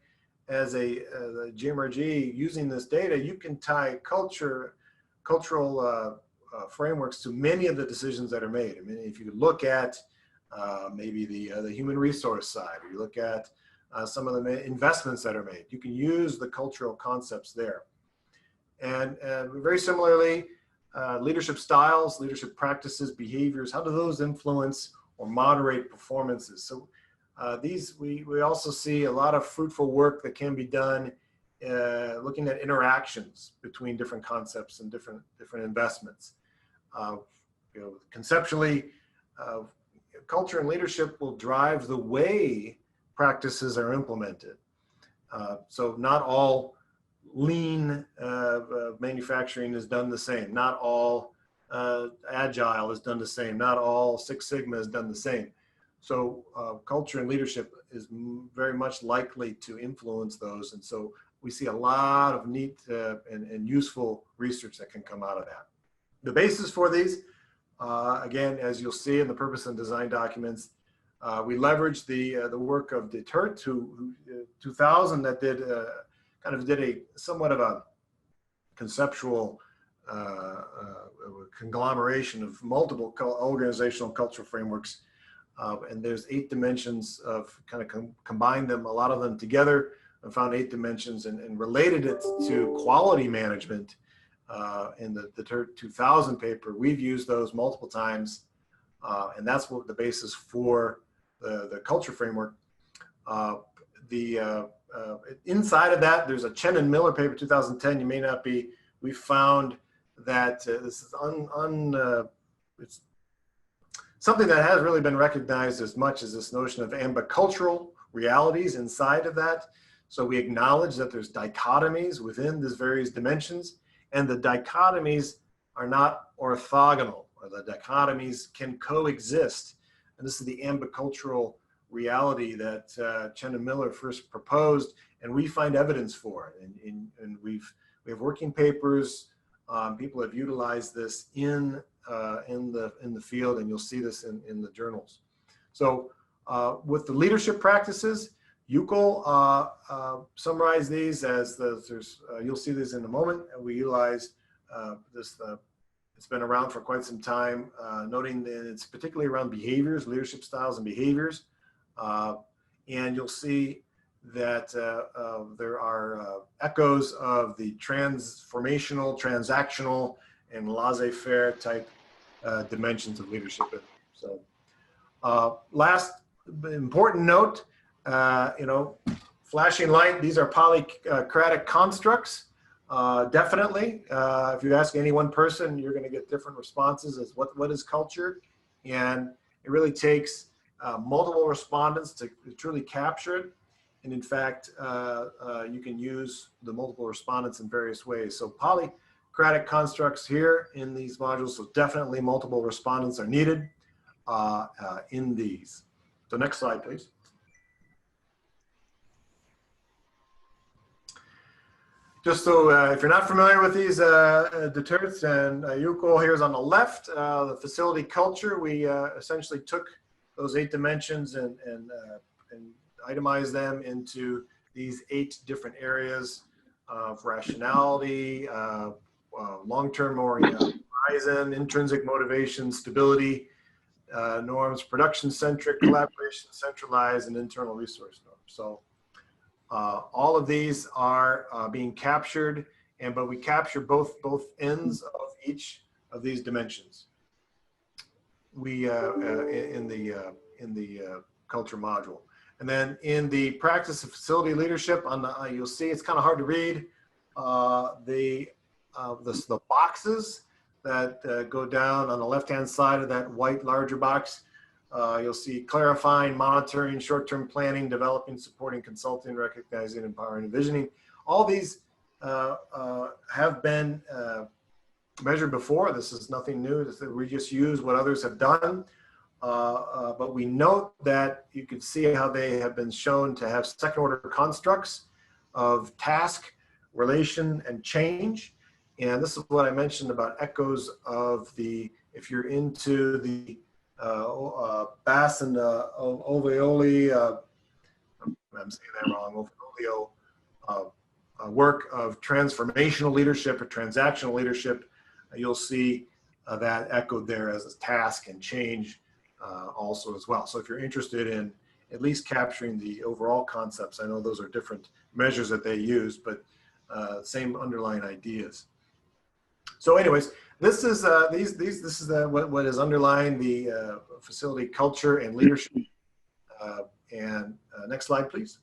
as a GMRG using this data, you can tie cultural frameworks to many of the decisions that are made. I mean, if you look at maybe the human resource side, or you look at some of the investments that are made, you can use the cultural concepts there. And very similarly, leadership styles, leadership practices, behaviors, how do those influence or moderate performances? So we also see a lot of fruitful work that can be done looking at interactions between different concepts and different investments. You know, conceptually, culture and leadership will drive the way practices are implemented. So not all lean manufacturing is done the same. Not all agile is done the same. Not all Six Sigma is done the same. So culture and leadership is very much likely to influence those. And so we see a lot of neat and useful research that can come out of that. The basis for these, again, as you'll see in the purpose and design documents, we leveraged the work of Detert, who 2000, that did a somewhat of a conceptual conglomeration of multiple organizational cultural frameworks. And there's 8 dimensions of combined them, a lot of them together, and found 8 dimensions and related it to quality management in the Detert 2000 paper. We've used those multiple times, and that's what the basis for the culture framework. Inside of that, there's a Chen and Miller paper, 2010. You may not be. We found that this is it's something that hasn't really been recognized as much as this notion of ambicultural realities inside of that. So we acknowledge that there's dichotomies within these various dimensions, and the dichotomies are not orthogonal, or the dichotomies can coexist. And this is the ambicultural reality that Chen and Miller first proposed, and we find evidence for it. And we have working papers. People have utilized this in the field, and you'll see this in the journals. So with the leadership practices, Yuko summarized these as you'll see these in a moment. We utilize this. It's been around for quite some time, noting that it's particularly around behaviors, leadership styles and behaviors. And you'll see that there are echoes of the transformational, transactional, and laissez-faire type dimensions of leadership. So last important note, you know, flashing light, these are polycratic constructs. Definitely, if you ask any one person, you're going to get different responses as what is culture, and it really takes multiple respondents to truly capture it. And in fact, you can use the multiple respondents in various ways. So polycratic constructs here in these modules, so definitely multiple respondents are needed in these. So next slide, please. Just so if you're not familiar with these Deterts, and Yuko here is on the left, the facility culture, we essentially took those 8 dimensions and itemized them into these 8 different areas of rationality, long-term horizon, intrinsic motivation, stability, norms, production-centric, collaboration, centralized, and internal resource norms. So all of these are being captured, but we capture both ends of each of these dimensions. We in the culture module, and then in the practice of facility leadership, on the you'll see it's kind of hard to read the boxes that go down on the left-hand side of that white larger box. You'll see clarifying, monitoring, short-term planning, developing, supporting, consulting, recognizing, empowering, and visioning. All these have been measured before. This is nothing new. We just use what others have done. But we note that you can see how they have been shown to have second order constructs of task, relation, and change. And this is what I mentioned about echoes of the, if you're into the Bass and Ovioli, I'm saying that wrong, Oviolio work of transformational leadership or transactional leadership, you'll see that echoed there as a task and change also as well. So if you're interested in at least capturing the overall concepts, I know those are different measures that they use, but same underlying ideas. So anyways, this is what is underlying the facility culture and leadership. Next slide, please.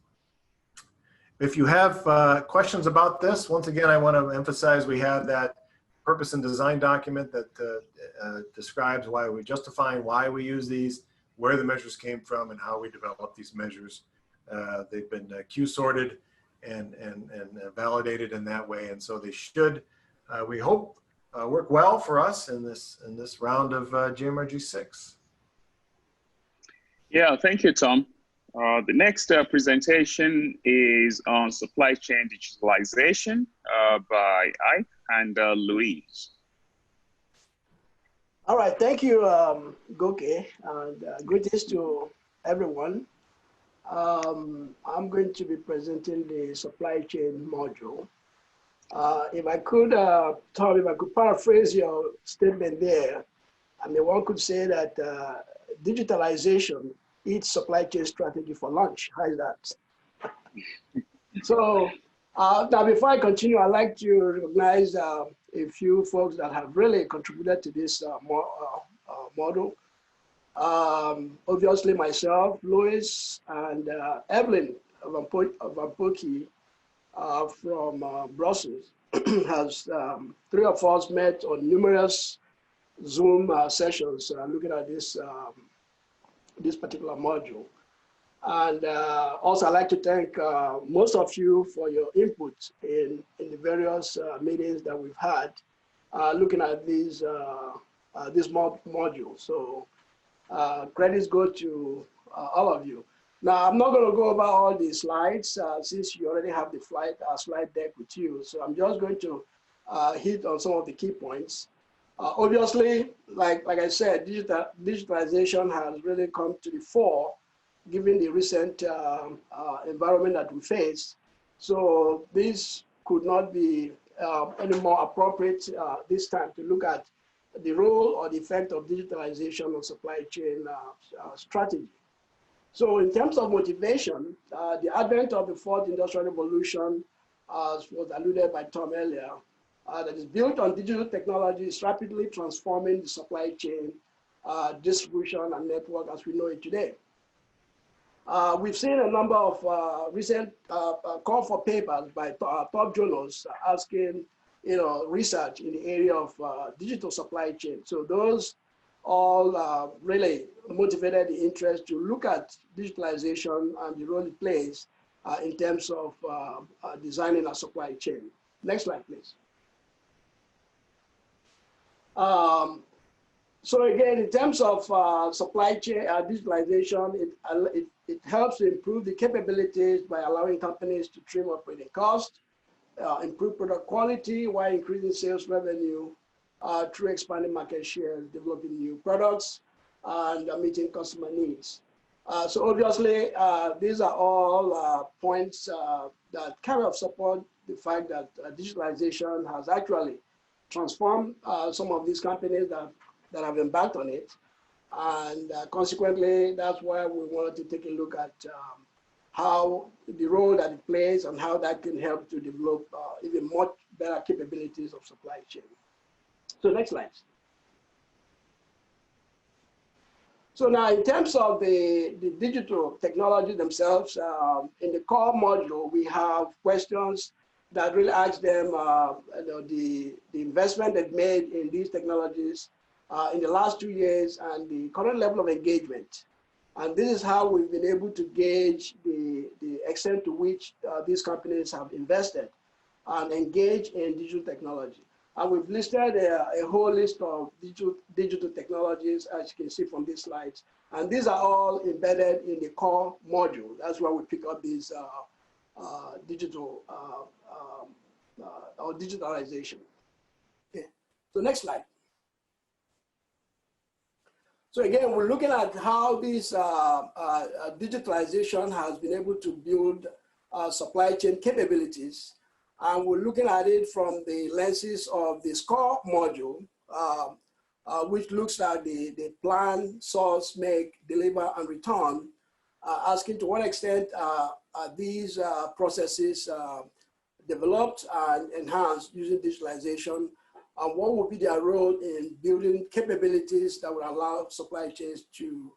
If you have questions about this, once again, I want to emphasize we have that purpose and design document that describes why we're justifying why we use these, where the measures came from, and how we develop these measures. They've been Q sorted and validated in that way, and so they should, we hope, work well for us in this round of GMRG 6. Yeah, thank you, Tom. The next presentation is on supply chain digitalization by Ike and Louise. All right, thank you, Goke, and greetings to everyone. I'm going to be presenting the supply chain module. If I could, Tom, if I could paraphrase your statement there, I mean, one could say that digitalization eats supply chain strategy for lunch. How is that? So now before I continue, I'd like to recognize a few folks that have really contributed to this model. Obviously myself, Louis, and Evelyn Vampoki from Brussels has three of us met on numerous Zoom sessions looking at this this particular module. And also I'd like to thank most of you for your input in the various meetings that we've had looking at these this module. So credits go to all of you. Now, I'm not going to go over all the slides since you already have the slide deck with you. So I'm just going to hit on some of the key points. Obviously, like I said, digitalization has really come to the fore given the recent environment that we face. So this could not be any more appropriate this time to look at the role or the effect of digitalization on supply chain strategy. So in terms of motivation, the advent of the fourth industrial revolution, as was alluded by Tom earlier, that is built on digital technology is rapidly transforming the supply chain, distribution, and network as we know it today. We've seen a number of recent call for papers by top journals asking, research in the area of digital supply chain. So those all really motivated the interest to look at digitalization and the role it plays in terms of designing a supply chain. Next slide, please. So again, in terms of supply chain digitalization, it helps to improve the capabilities by allowing companies to trim operating costs, improve product quality while increasing sales revenue through expanding market shares, developing new products, and meeting customer needs. So obviously, these are all points that kind of support the fact that digitalization has actually transformed some of these companies that have embarked on it. And consequently, that's why we wanted to take a look at how the role that it plays and how that can help to develop even much better capabilities of supply chain. So next slide. So now in terms of the digital technology themselves, in the core module, we have questions that really ask them the investment they've made in these technologies in the last 2 years and the current level of engagement. And this is how we've been able to gauge the extent to which these companies have invested and engaged in digital technology. And we've listed a whole list of digital technologies, as you can see from these slides. And these are all embedded in the core module. That's where we pick up these digital or digitalization. Okay, so next slide. So again, we're looking at how this digitalization has been able to build supply chain capabilities. And we're looking at it from the lenses of the SCORE module, which looks at the plan, source, make, deliver, and return, asking to what extent are these processes developed and enhanced using digitalization, and what would be their role in building capabilities that would allow supply chains to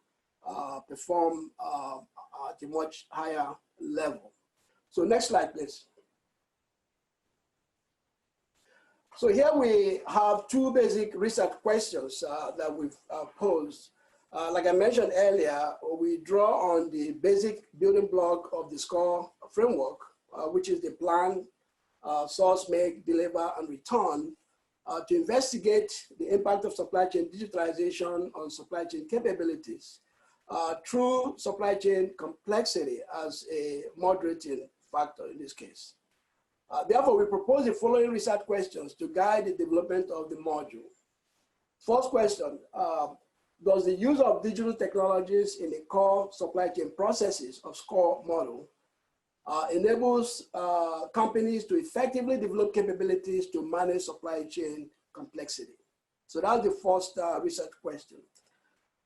perform at a much higher level. So next slide, please. So here we have two basic research questions that we've posed. Like I mentioned earlier, we draw on the basic building block of the SCORE framework, which is the plan, source, make, deliver, and return, to investigate the impact of supply chain digitalization on supply chain capabilities through supply chain complexity as a moderating factor in this case. Therefore, we propose the following research questions to guide the development of the module. First question, does the use of digital technologies in the core supply chain processes of SCORE model enables companies to effectively develop capabilities to manage supply chain complexity? So that's the first research question.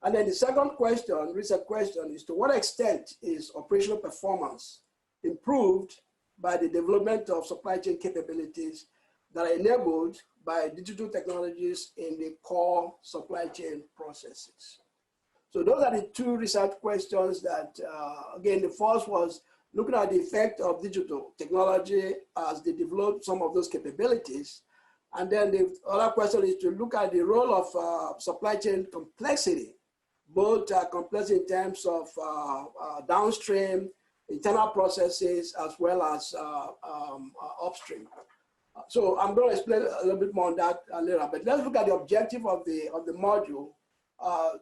And then the second question, research question, is to what extent is operational performance improved by the development of supply chain capabilities that are enabled by digital technologies in the core supply chain processes? So those are the two research questions that, again, the first was looking at the effect of digital technology as they develop some of those capabilities. And then the other question is to look at the role of supply chain complexity, both complexity in terms of downstream, internal processes, as well as upstream. So I'm going to explain a little bit more on that later, but let's look at the objective of the module.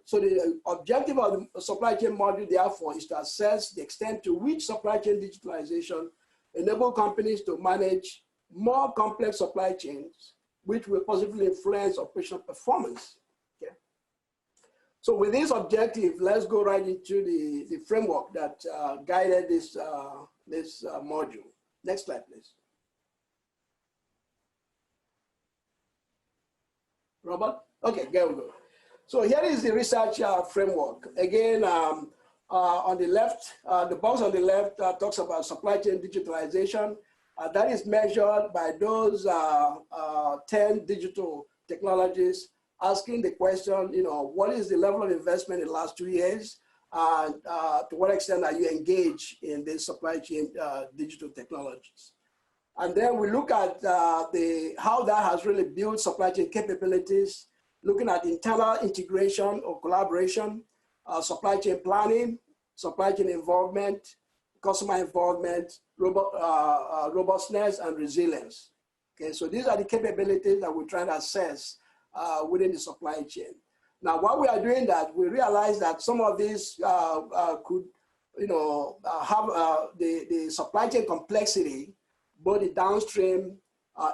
So the objective of the supply chain module, therefore, is to assess the extent to which supply chain digitalization enable companies to manage more complex supply chains, which will positively influence operational performance. Okay. So with this objective, let's go right into the framework that guided this module. Next slide, please. Robert? Okay, there we go. So here is the research framework. Again, on the left, the box on the left talks about supply chain digitalization. That is measured by those 10 digital technologies, asking the question, what is the level of investment in the last 2 years? And to what extent are you engaged in this supply chain digital technologies? And then we look at how that has really built supply chain capabilities, looking at internal integration or collaboration, supply chain planning, supply chain involvement, customer involvement, robustness, and resilience. Okay, so these are the capabilities that we're trying to assess within the supply chain. Now, while we are doing that, we realize that some of these could, have the supply chain complexity, both the downstream,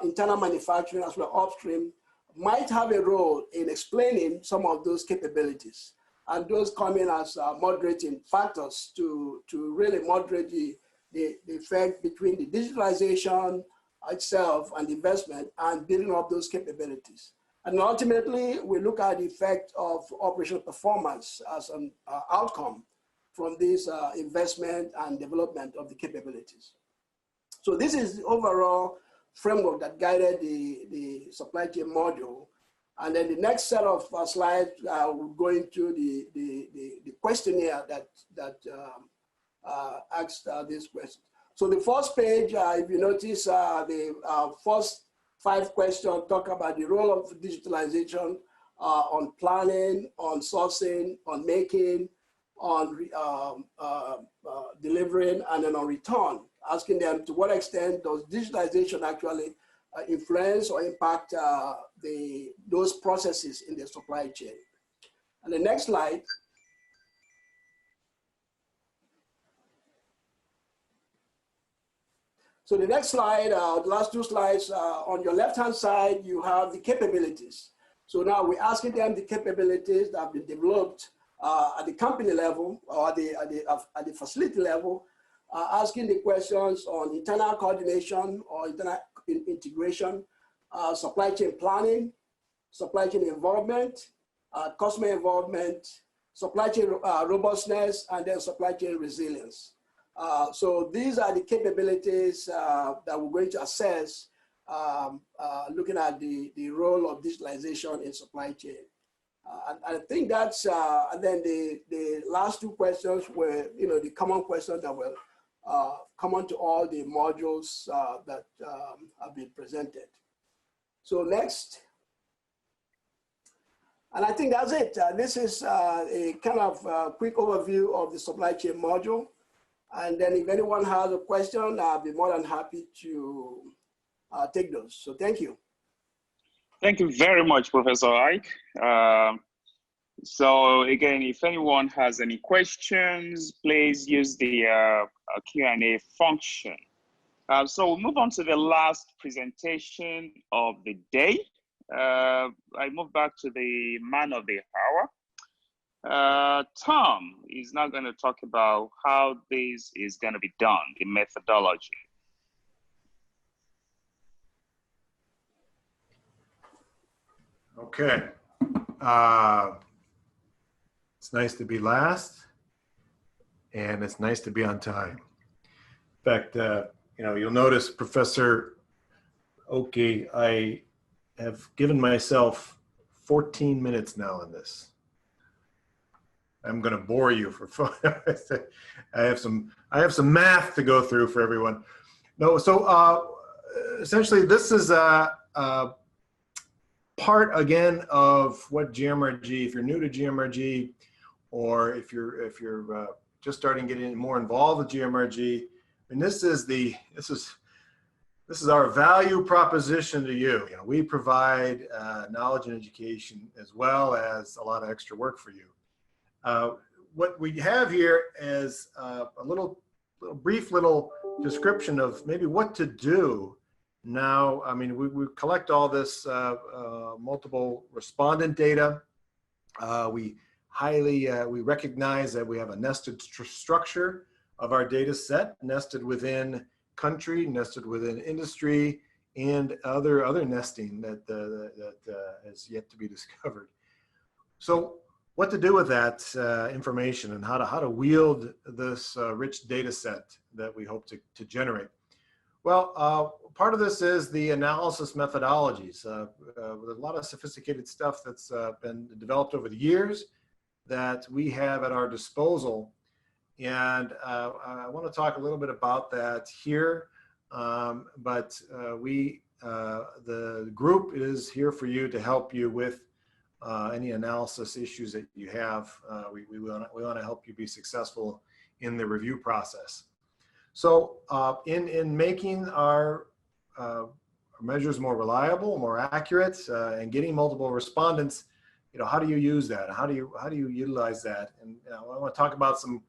internal manufacturing, as well as upstream, might have a role in explaining some of those capabilities. And those come in as moderating factors to really moderate the effect between the digitalization itself and investment and building up those capabilities. And ultimately, we look at the effect of operational performance as an outcome from this investment and development of the capabilities. So this is the overall framework that guided the supply chain module. And then the next set of slides will go into the questionnaire that asked this question. So the first page, if you notice, the first 5 questions talk about the role of digitalization on planning, on sourcing, on making, on delivering, and then on return, asking them to what extent does digitalization actually influence or impact those processes in the supply chain. And the next slide. So the next slide, the last two slides, on your left-hand side, you have the capabilities. So now we're asking them the capabilities that have been developed at the company level or at the facility level, asking the questions on internal coordination or internal integration, supply chain planning, supply chain involvement, customer involvement, supply chain robustness, and then supply chain resilience. So these are the capabilities that we're going to assess looking at the role of digitalization in supply chain. And I think that's, and then the last two questions were, the common questions that were common to all the modules that have been presented. So next. And I think that's it. This is a kind of quick overview of the supply chain module. And then if anyone has a question, I'll be more than happy to take those. So thank you. Thank you very much, Professor Ike. So again, if anyone has any questions, please use the Q&A function. So we'll move on to the last presentation of the day. I move back to the man of the hour. Tom is now going to talk about how this is going to be done, the methodology. Okay. It's nice to be last, and it's nice to be on time. In fact, you'll notice, Professor Oki, I have given myself 14 minutes now on this. I'm going to bore you for fun. I have some math to go through for everyone. No, so essentially this is a part again of what GMRG. If you're new to GMRG, or if you're just starting getting more involved with GMRG, and this is our value proposition to you. We provide knowledge and education as well as a lot of extra work for you. What we have here is a brief little description of maybe what to do now. I mean, we collect all this multiple respondent data. We recognize that we have a nested structure of our data set, nested within country, nested within industry, and other nesting that has yet to be discovered. So what to do with that information and how to wield this rich data set that we hope to generate. Well, part of this is the analysis methodologies. With a lot of sophisticated stuff that's been developed over the years that we have at our disposal. And I want to talk a little bit about that here. But the group is here for you to help you with any analysis issues that you have. We want to help you be successful in the review process. So in making our measures more reliable, more accurate, and getting multiple respondents, how do you use that? How do you utilize that? And I want to talk about some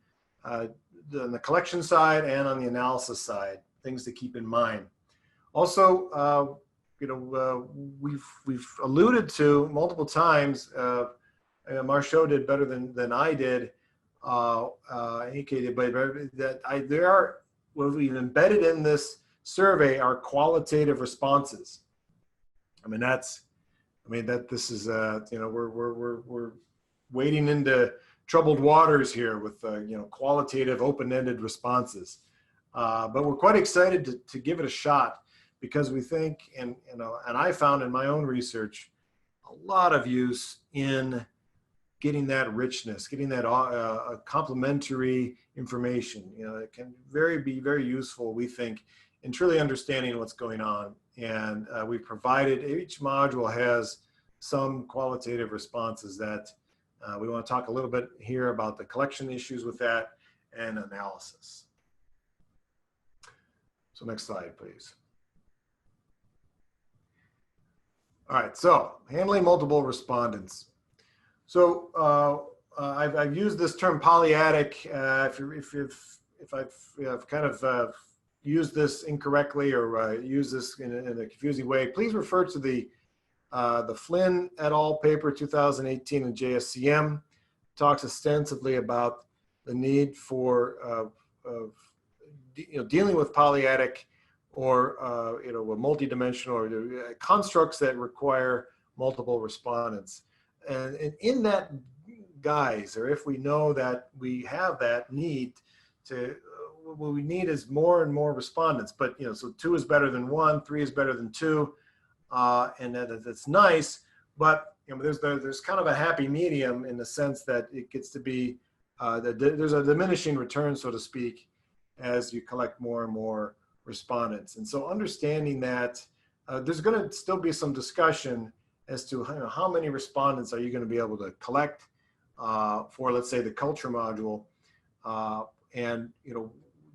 on the collection side and on the analysis side, things to keep in mind. Also, we've alluded to multiple times. Marshall did better than I did. Indicated, but that what we've embedded in this survey are qualitative responses. This is we're wading into troubled waters here with qualitative open-ended responses. But we're quite excited to give it a shot, because we think, and I found in my own research, a lot of use in getting that richness, getting that complementary information. It can be very useful, we think, in truly understanding what's going on. And we've provided, each module has some qualitative responses that we want to talk a little bit here about the collection issues with that and analysis. So next slide, please. All right, so handling multiple respondents. So I've used this term polyadic. If I've kind of used this incorrectly or used this in a confusing way, please refer to the Flynn et al. Paper 2018 in JSCM. Talks extensively about the need for dealing with polyadic or multidimensional or constructs that require multiple respondents. And in that guise, or if we know that we have that need to, what we need is more and more respondents. But so 2 is better than 1, 3 is better than 2, and that's nice. But there's kind of a happy medium in the sense that it gets to be there's a diminishing return, so to speak, as you collect more and more respondents. And so understanding that there's going to still be some discussion as to how many respondents are you going to be able to collect for, let's say, the culture module, and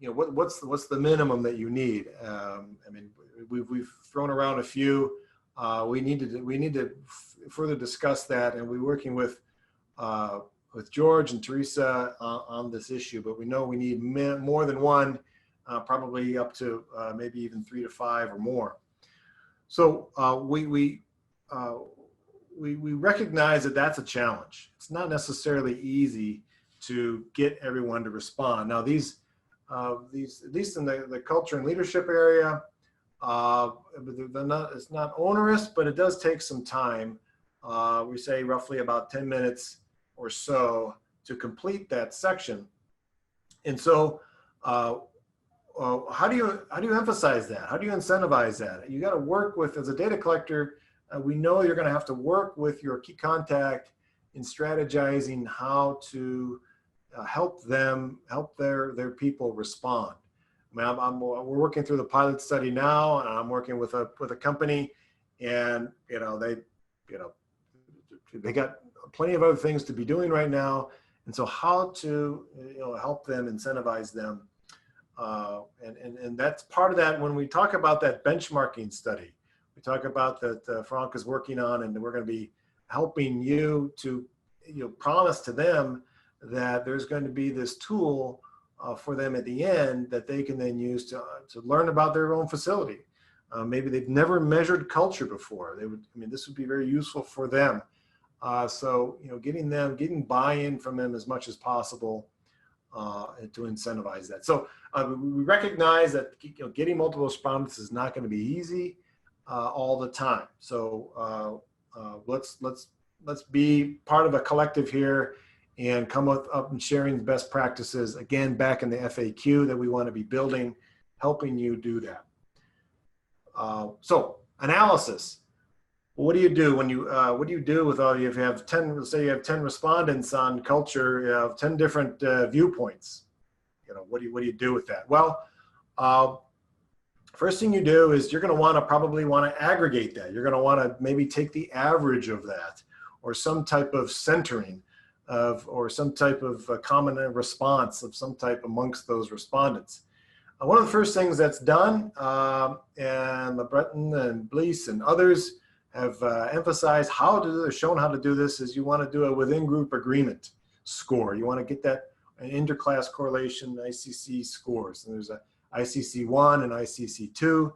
what's the minimum that you need. I mean, we've thrown around a few. We need to further discuss that, and we're working with George and Teresa on this issue. But we know we need more than 1, probably up to maybe even 3 to 5 or more. So we recognize that that's a challenge. It's not necessarily easy to get everyone to respond. Now these at least in the culture and leadership area, it's not onerous, but it does take some time. We say roughly about 10 minutes or so to complete that section. And so how do you emphasize that? How do you incentivize that? You got to work with, as a data collector, we know you're going to have to work with your key contact in strategizing how to help their people respond. I mean, we're working through the pilot study now, and I'm working with a company, and they got plenty of other things to be doing right now, and so how to help them, incentivize them, and that's part of that. When we talk about that benchmarking study, we talk about that Frank is working on, and we're going to be helping you to promise to them that there's going to be this tool for them at the end that they can then use to learn about their own facility. Maybe they've never measured culture before. This would be very useful for them. So getting buy-in from them as much as possible to incentivize that. So we recognize that getting multiple respondents is not going to be easy all the time. So let's be part of a collective here and come up and sharing best practices, again, back in the FAQ that we want to be building, helping you do that. So analysis. Well, what do you do when what do you do with all, if you have 10, let's say you have 10 respondents on culture, you have 10 different viewpoints. What do you do with that? Well, first thing you do is you're going to probably want to aggregate that. You're going to want to maybe take the average of that, or some type of centering or some type of common response of some type amongst those respondents. One of the first things that's done, and LeBreton and Blease and others have emphasized shown how to do this, is you want to do a within group agreement score. You want to get that an interclass correlation ICC scores. And there's a ICC1 and ICC2.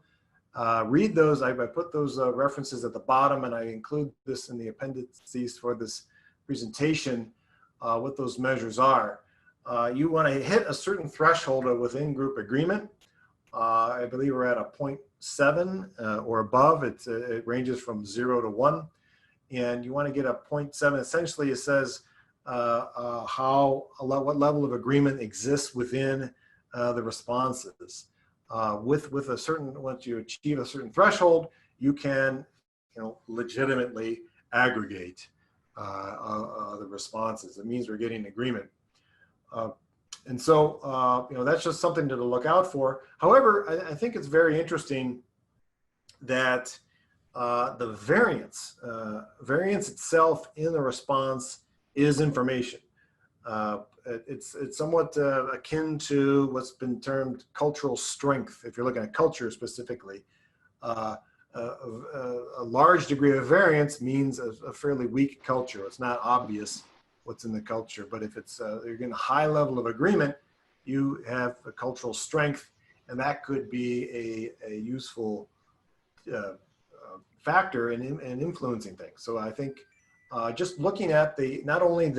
Read those. I put those references at the bottom, and I include this in the appendices for this presentation, what those measures are. You want to hit a certain threshold of within group agreement. I believe we're at a 0.7 or above. It ranges from 0 to 1. And you want to get a 0.7. Essentially, it says what level of agreement exists within the responses. With a certain, once you achieve a certain threshold, you can legitimately aggregate the responses. It means we're getting agreement. And so, that's just something to look out for. However, I think it's very interesting that the variance itself in the response is information. It's somewhat akin to what's been termed cultural strength, if you're looking at culture specifically. a large degree of variance means a fairly weak culture. It's not obvious what's in the culture, but if it's you're getting a high level of agreement, you have a cultural strength, and that could be a useful factor in influencing things. So I think just looking at not only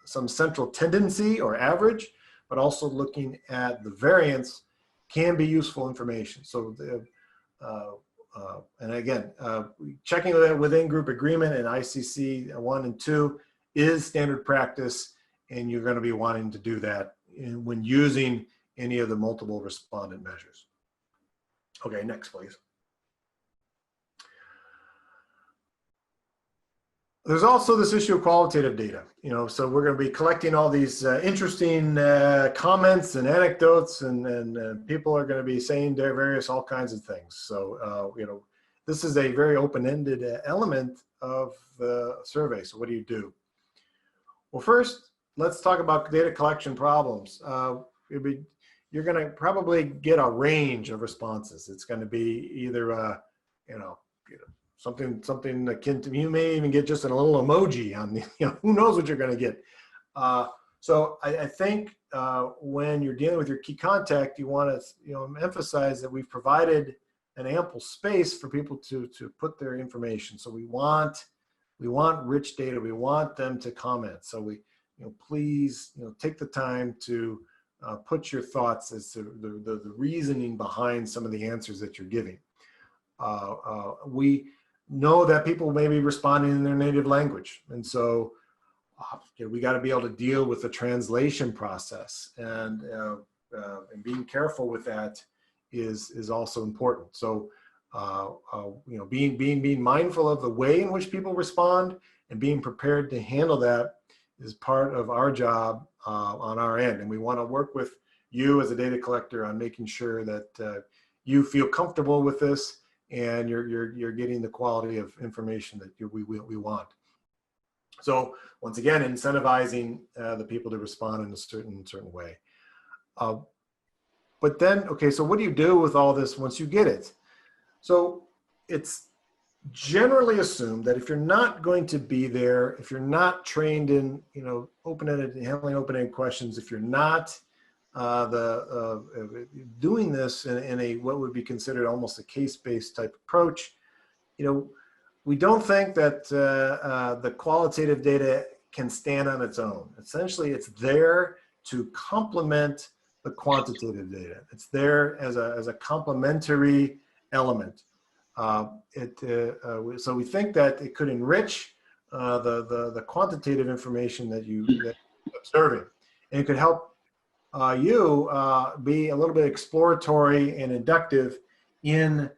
some central tendency or average, but also looking at the variance can be useful information. So and again, checking that within group agreement and ICC 1 and 2 is standard practice, and you're going to be wanting to do that when using any of the multiple respondent measures. Okay, next please. There's also this issue of qualitative data, so we're going to be collecting all these interesting comments and anecdotes, and people are going to be saying all kinds of things. So, this is a very open-ended element of the survey. So what do you do? Well, first, let's talk about data collection problems. You're going to probably get a range of responses. It's going to be either, something akin to, you may even get just a little emoji on the, who knows what you're going to get. So I think when you're dealing with your key contact, you want to emphasize that we've provided an ample space for people to put their information. So we want rich data. We want them to comment. So please take the time to put your thoughts as to the reasoning behind some of the answers that you're giving. We know that people may be responding in their native language, and so we got to be able to deal with the translation process, and being careful with that is also important. So being mindful of the way in which people respond and being prepared to handle that is part of our job on our end, and we want to work with you as a data collector on making sure that you feel comfortable with this and you're getting the quality of information that we want. So once again, incentivizing the people to respond in a certain way. But then, okay, so what do you do with all this once you get it? So it's generally assumed that if you're not going to be there, if you're not trained in open-ended, handling open-ended questions, if you're not doing this in a what would be considered almost a case-based type approach, we don't think that the qualitative data can stand on its own. Essentially, it's there to complement the quantitative data. It's there as a complementary element. So we think that it could enrich the quantitative information that you're observing, and it could help you be a little bit exploratory and inductive in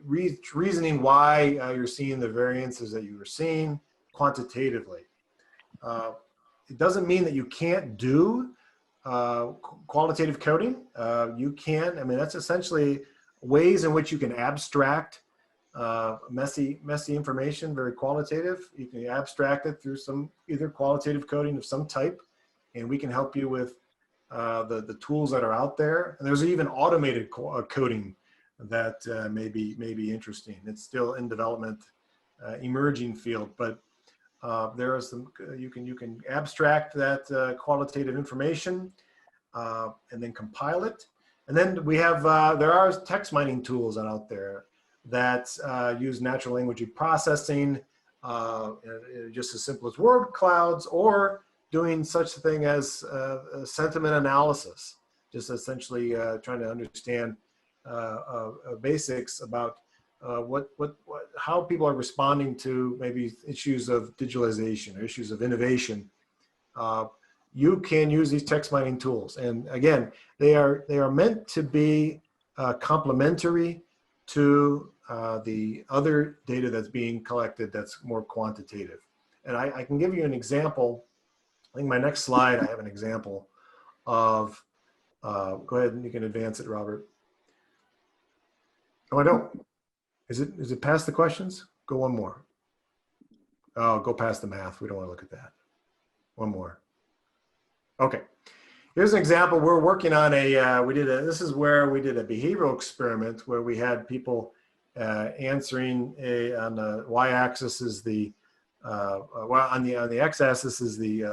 reasoning why you're seeing the variances that you were seeing quantitatively. It doesn't mean that you can't do qualitative coding. You can. I mean, that's essentially ways in which you can abstract messy information, very qualitative. You can abstract it through some either qualitative coding of some type, and we can help you with the tools that are out there. And there's even automated coding that may be interesting. It's still in development, emerging field, but there are some you can abstract that qualitative information and then compile it. And then we have there are text mining tools out there that use natural language processing, just as simple as word clouds, or doing such a thing as sentiment analysis, just essentially trying to understand basics about how people are responding to maybe issues of digitalization or issues of innovation. You can use these text mining tools, and again, they are meant to be complementary to the other data that's being collected that's more quantitative. And I can give you an example. I think my next slide, I have an example of, go ahead and you can advance it, Robert. Oh, I don't. Is it past the questions? Go one more. Oh, go past the math. We don't want to look at that. One more. Okay. Here's an example. We're working on this is where we did a behavioral experiment where we had people answering on the y-axis is the, well, on the x-axis is the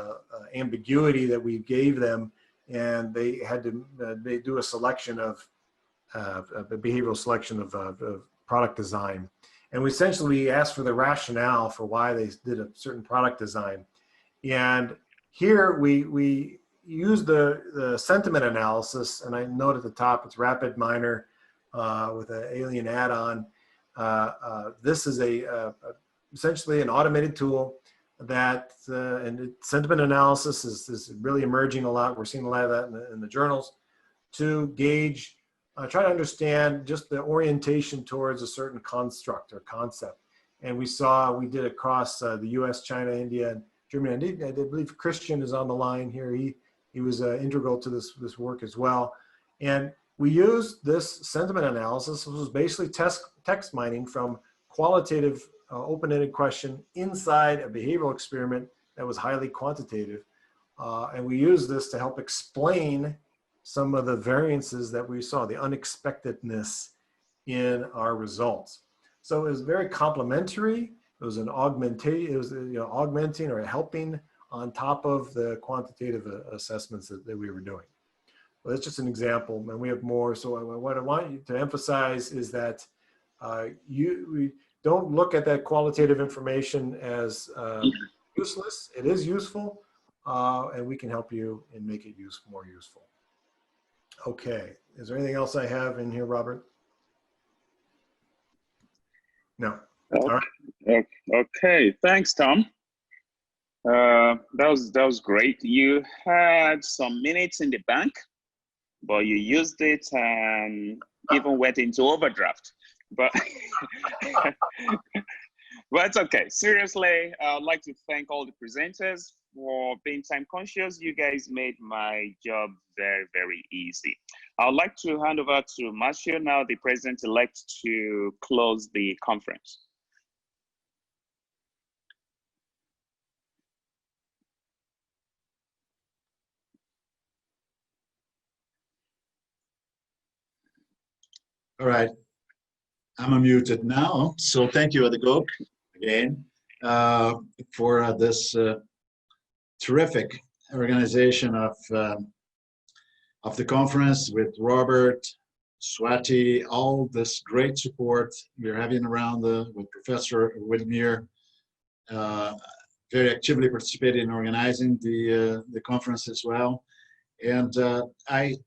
ambiguity that we gave them, and they had to they do a selection of a behavioral selection of product design. And we essentially asked for the rationale for why they did a certain product design. And here we use the sentiment analysis, and I note at the top it's rapid minor with an alien add-on. This is essentially an automated tool that, and sentiment analysis is really emerging a lot. We're seeing a lot of that in the journals to gauge, try to understand just the orientation towards a certain construct or concept. And we did across the US, China, India, and Germany. I believe Christian is on the line here. He was integral to this work as well. And we used this sentiment analysis, which was basically text mining from qualitative open-ended question inside a behavioral experiment that was highly quantitative. And we used this to help explain some of the variances that we saw, the unexpectedness in our results. So it was very complementary. It was an augmenting, augmenting or helping on top of the quantitative assessments that we were doing. Well, that's just an example, and we have more. So what I want you to emphasize is that we don't look at that qualitative information as useless. It is useful, and we can help you and make it more useful. Okay, is there anything else I have in here, Robert? No. All right. Okay, thanks, Tom. That was great. You had some minutes in the bank, but you used it and even went into overdraft. But but it's okay. Seriously, I'd like to thank all the presenters for being time conscious. You guys made my job very, very easy. I'd like to hand over to Marcio now, the president-elect, to close the conference. All right, I'm unmuted now. So thank you, Adigok, again, for this terrific organization of the conference with Robert, Swati, all this great support we're having around with Professor Widmere, very actively participating in organizing the conference as well. And I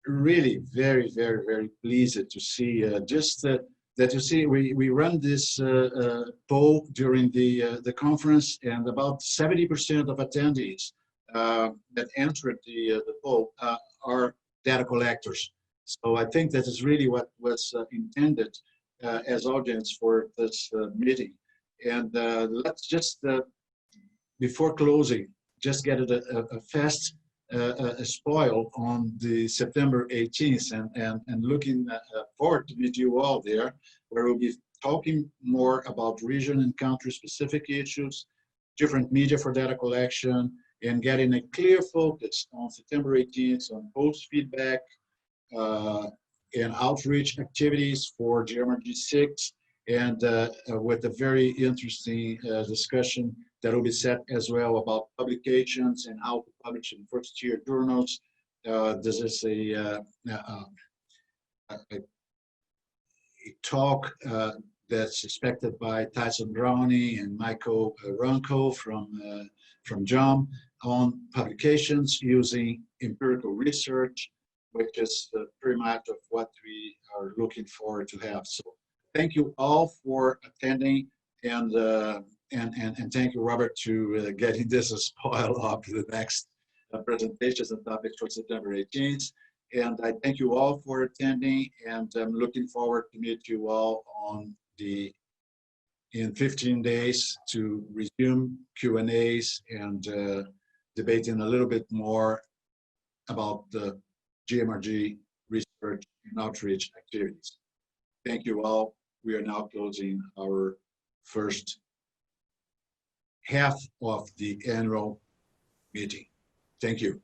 really very, very, very pleased to see that you see we run this poll during the conference, and about 70% of attendees that answered the poll are data collectors. So I think that is really what was intended as audience for this meeting. And let's just, before closing, just get a fast spoil on the September 18th and looking forward to meet you all there, where we'll be talking more about region and country specific issues, different media for data collection, and getting a clear focus on September 18th on post feedback and outreach activities for GMRG 6, and with a very interesting discussion that will be set as well about publications and how to publish in first-tier journals. This is a talk that's expected by Tyson Browning and Michael Runco from JOM on publications using empirical research, which is pretty much of what we are looking forward to have. So thank you all for attending, and thank you, Robert, to getting this spoil up to the next presentations and topics for September 18th. And I thank you all for attending, and I'm looking forward to meet you all in 15 days to resume Q&As and debating a little bit more about the GMRG research and outreach activities. Thank you all. We are now closing our first half of the annual meeting. Thank you.